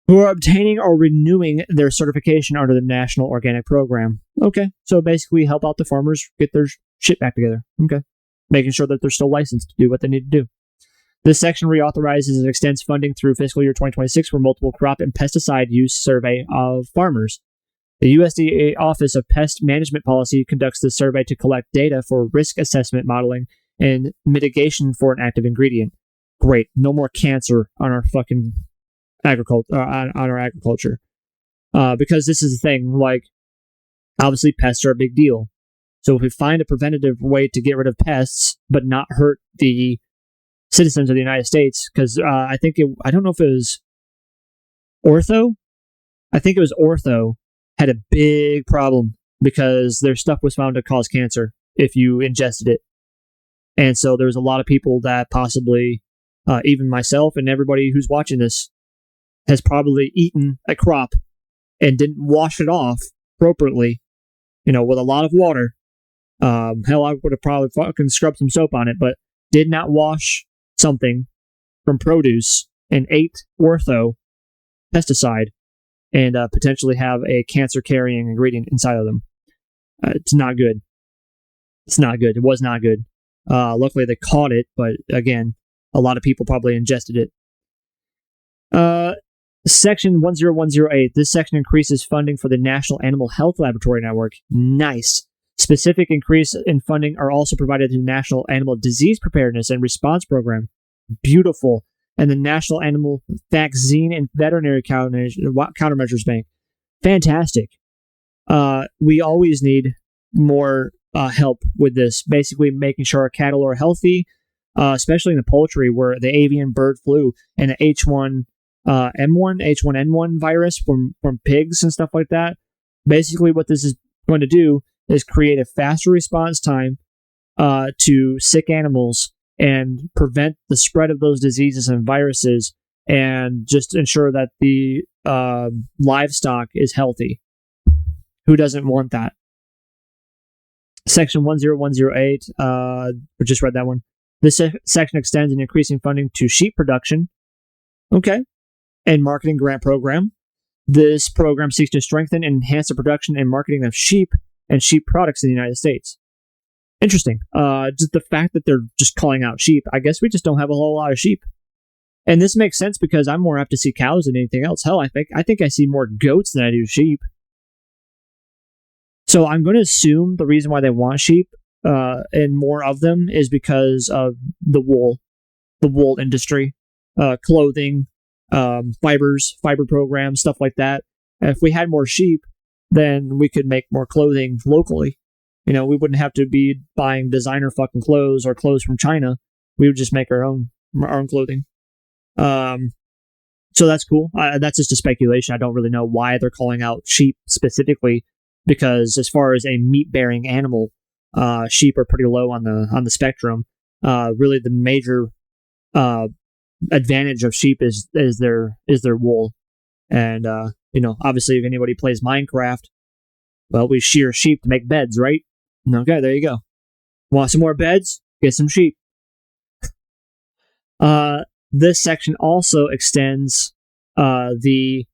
who are obtaining or renewing their certification under the National Organic Program. Okay, so basically help out the farmers get their shit back together. Okay, making sure that they're still licensed to do what they need to do. This section reauthorizes and extends funding through fiscal year 2026 for multiple crop and pesticide use survey of farmers. The USDA Office of Pest Management Policy conducts this survey to collect data for risk assessment modeling and mitigation for an active ingredient. Great. No more cancer on our fucking agriculture, on our agriculture. Because this is the thing, like, obviously pests are a big deal. So if we find a preventative way to get rid of pests, but not hurt the citizens of the United States, because I don't know if it was Ortho. I think it was Ortho had a big problem because their stuff was found to cause cancer if you ingested it. And so there's a lot of people that possibly, even myself and everybody who's watching this, has probably eaten a crop and didn't wash it off appropriately, with a lot of water. Hell, I would have probably fucking scrubbed some soap on it, but did not wash something from produce and ate Ortho pesticide and potentially have a cancer-carrying ingredient inside of them. It's not good. It's not good. It was not good. Luckily, they caught it, but again, a lot of people probably ingested it. Section 10108. This section increases funding for the National Animal Health Laboratory Network. Nice. Specific increase in funding are also provided to the National Animal Disease Preparedness and Response Program. Beautiful. and the National Animal Vaccine and Veterinary Countermeasures Bank. Fantastic. We always need more help with this, basically making sure our cattle are healthy, especially in the poultry where the avian bird flu and the H1N1 virus from pigs and stuff like that. Basically, what this is going to do is create a faster response time to sick animals and prevent the spread of those diseases and viruses, and just ensure that the livestock is healthy. Who doesn't want that? Section 10108, we just read that one. This section extends an increasing funding to sheep production, okay, and marketing grant program. This program seeks to strengthen and enhance the production and marketing of sheep and sheep products in the United States. Interesting. Just the fact that they're just calling out sheep. I guess we just don't have a whole lot of sheep. And this makes sense because I'm more apt to see cows than anything else. Hell, I think I see more goats than I do sheep. So I'm going to assume the reason why they want sheep and more of them is because of the wool industry, clothing, fiber programs, stuff like that. And if we had more sheep, then we could make more clothing locally. We wouldn't have to be buying designer fucking clothes or clothes from China. We would just make our own clothing. So that's cool. That's just a speculation. I don't really know why they're calling out sheep specifically, because as far as a meat-bearing animal, sheep are pretty low on the spectrum. Really, the major advantage of sheep is their wool, and obviously, if anybody plays Minecraft, well, we shear sheep to make beds, right? Okay, there you go. Want some more beds? Get some sheep. This section also extends is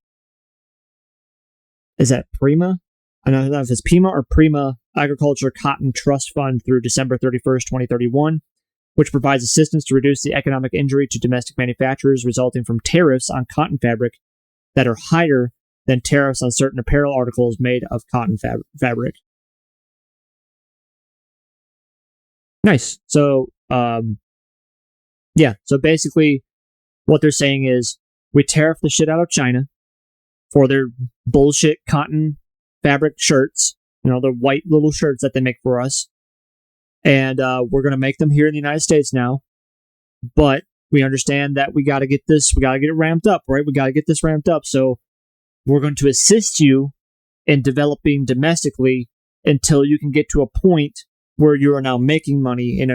that Prima? I don't know if it's Pima or Prima Agriculture Cotton Trust Fund through December 31st, 2031, which provides assistance to reduce the economic injury to domestic manufacturers resulting from tariffs on cotton fabric that are higher than tariffs on certain apparel articles made of cotton fabric. Nice. So, so basically what they're saying is we tariff the shit out of China for their bullshit cotton fabric shirts, the white little shirts that they make for us. And we're going to make them here in the United States now. But we understand that we got to get it ramped up, right? We got to get this ramped up. So we're going to assist you in developing domestically until you can get to a point where you are now making money and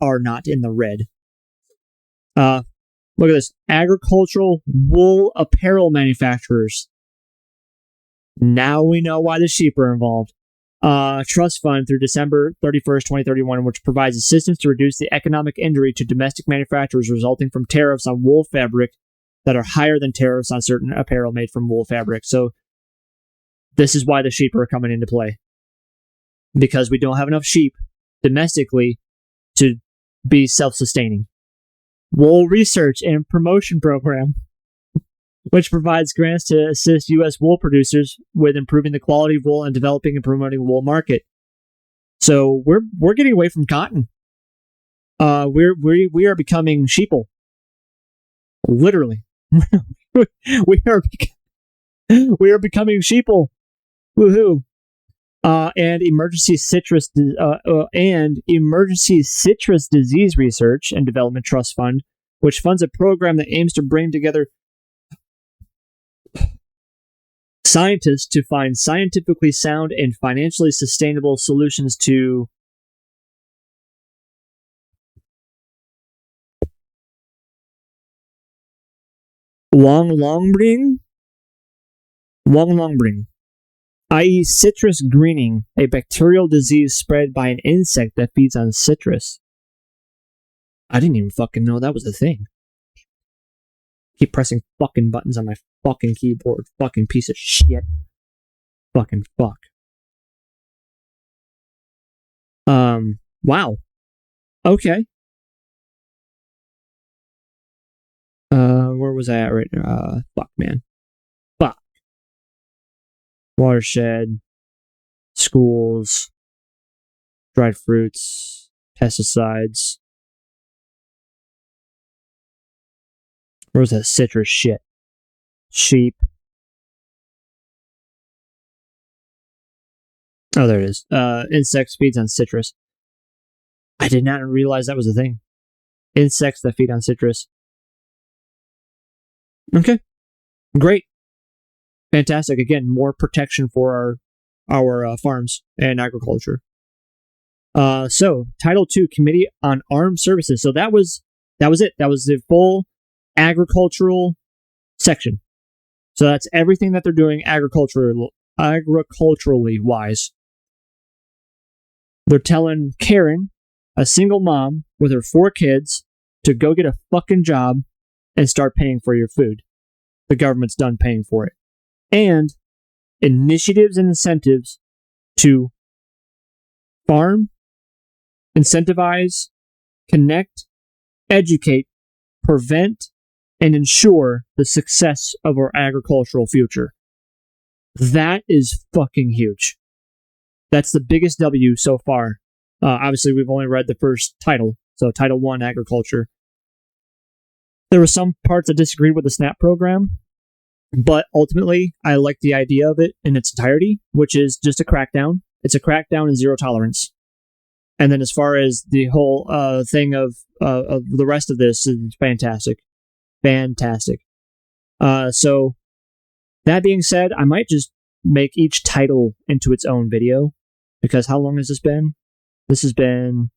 are not in the red. Look at this. Agricultural wool apparel manufacturers. Now we know why the sheep are involved. Trust fund through December 31st, 2031, which provides assistance to reduce the economic injury to domestic manufacturers resulting from tariffs on wool fabric that are higher than tariffs on certain apparel made from wool fabric. So this is why the sheep are coming into play. Because we don't have enough sheep domestically to be self-sustaining. Wool Research and Promotion Program, which provides grants to assist U.S. wool producers with improving the quality of wool and developing and promoting the wool market. So we're getting away from cotton. We are becoming sheeple. Literally, we are becoming sheeple. Woohoo! And emergency citrus disease research and development trust fund, which funds a program that aims to bring together scientists to find scientifically sound and financially sustainable solutions to Longbring, i.e. citrus greening, a bacterial disease spread by an insect that feeds on citrus. I didn't even fucking know that was a thing. Keep pressing fucking buttons on my fucking keyboard. Fucking piece of shit. Fucking fuck. Wow. Okay. Where was I at right now? Fuck, man. Fuck. Watershed. Schools. Dried fruits. Pesticides. Where's that citrus shit? Sheep. Oh, there it is. Insects feeds on citrus. I did not realize that was a thing. Insects that feed on citrus. Okay. Great. Fantastic. Again, more protection for our farms and agriculture. So Title II, Committee on Armed Services. So that was it. That was the full agricultural section. So that's everything that they're doing agriculturally wise. They're telling Karen, a single mom with her 4 kids, to go get a fucking job and start paying for your food. The government's done paying for it. And initiatives and incentives to farm, incentivize, connect, educate, prevent, and ensure the success of our agricultural future. That is fucking huge. That's the biggest W so far. Obviously, we've only read the first title, so Title I, Agriculture. There were some parts I disagreed with the SNAP program, but ultimately, I like the idea of it in its entirety, which is just a crackdown. It's a crackdown and zero tolerance. And then as far as the whole thing of the rest of this, is fantastic. Fantastic. So, that being said, I might just make each title into its own video, because how long has this been? This has been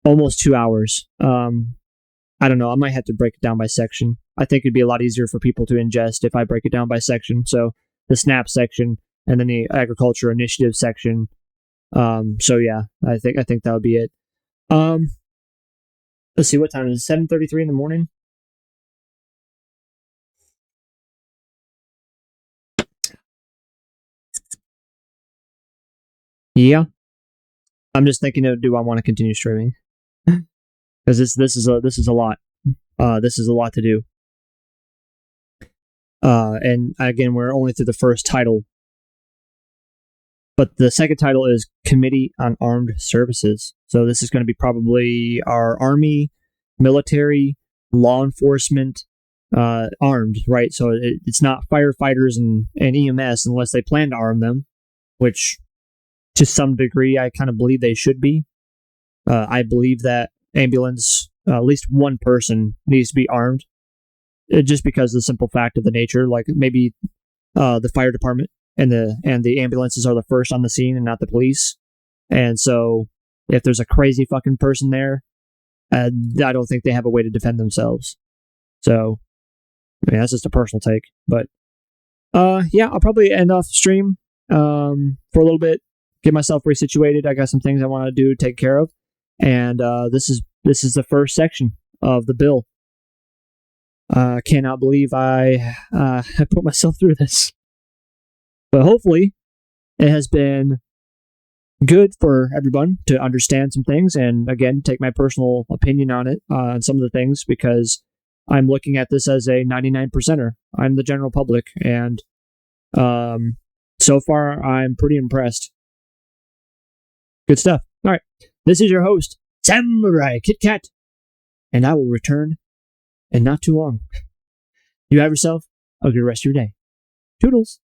almost 2 hours. I don't know. I might have to break it down by section. I think it'd be a lot easier for people to ingest if I break it down by section. So the SNAP section and then the agriculture initiative section. So yeah, I think that would be it. Let's see, what time is it? 7:33 in the morning. Yeah. I'm just thinking of, do I want to continue streaming? Because this is a lot. This is a lot to do. And again, we're only through the first title. But the second title is Committee on Armed Services. So this is going to be probably our army, military, law enforcement, armed, right? So it's not firefighters and EMS unless they plan to arm them, which to some degree I kind of believe they should be. I believe that ambulance, at least one person needs to be armed, just because of the simple fact of the nature. Like maybe the fire department and the ambulances are the first on the scene and not the police. And so if there's a crazy fucking person there, I don't think they have a way to defend themselves. So, I mean, that's just a personal take. But yeah, I'll probably end off the stream for a little bit, get myself resituated. I got some things I want to do, take care of. And this is the first section of the bill. I cannot believe I put myself through this. But hopefully, it has been good for everyone to understand some things, and again, take my personal opinion on it, on some of the things, because I'm looking at this as a 99%er. I'm the general public, and so far, I'm pretty impressed. Good stuff. All right, this is your host, Samurai KitKat, and I will return in not too long. You have yourself a good rest of your day. Toodles.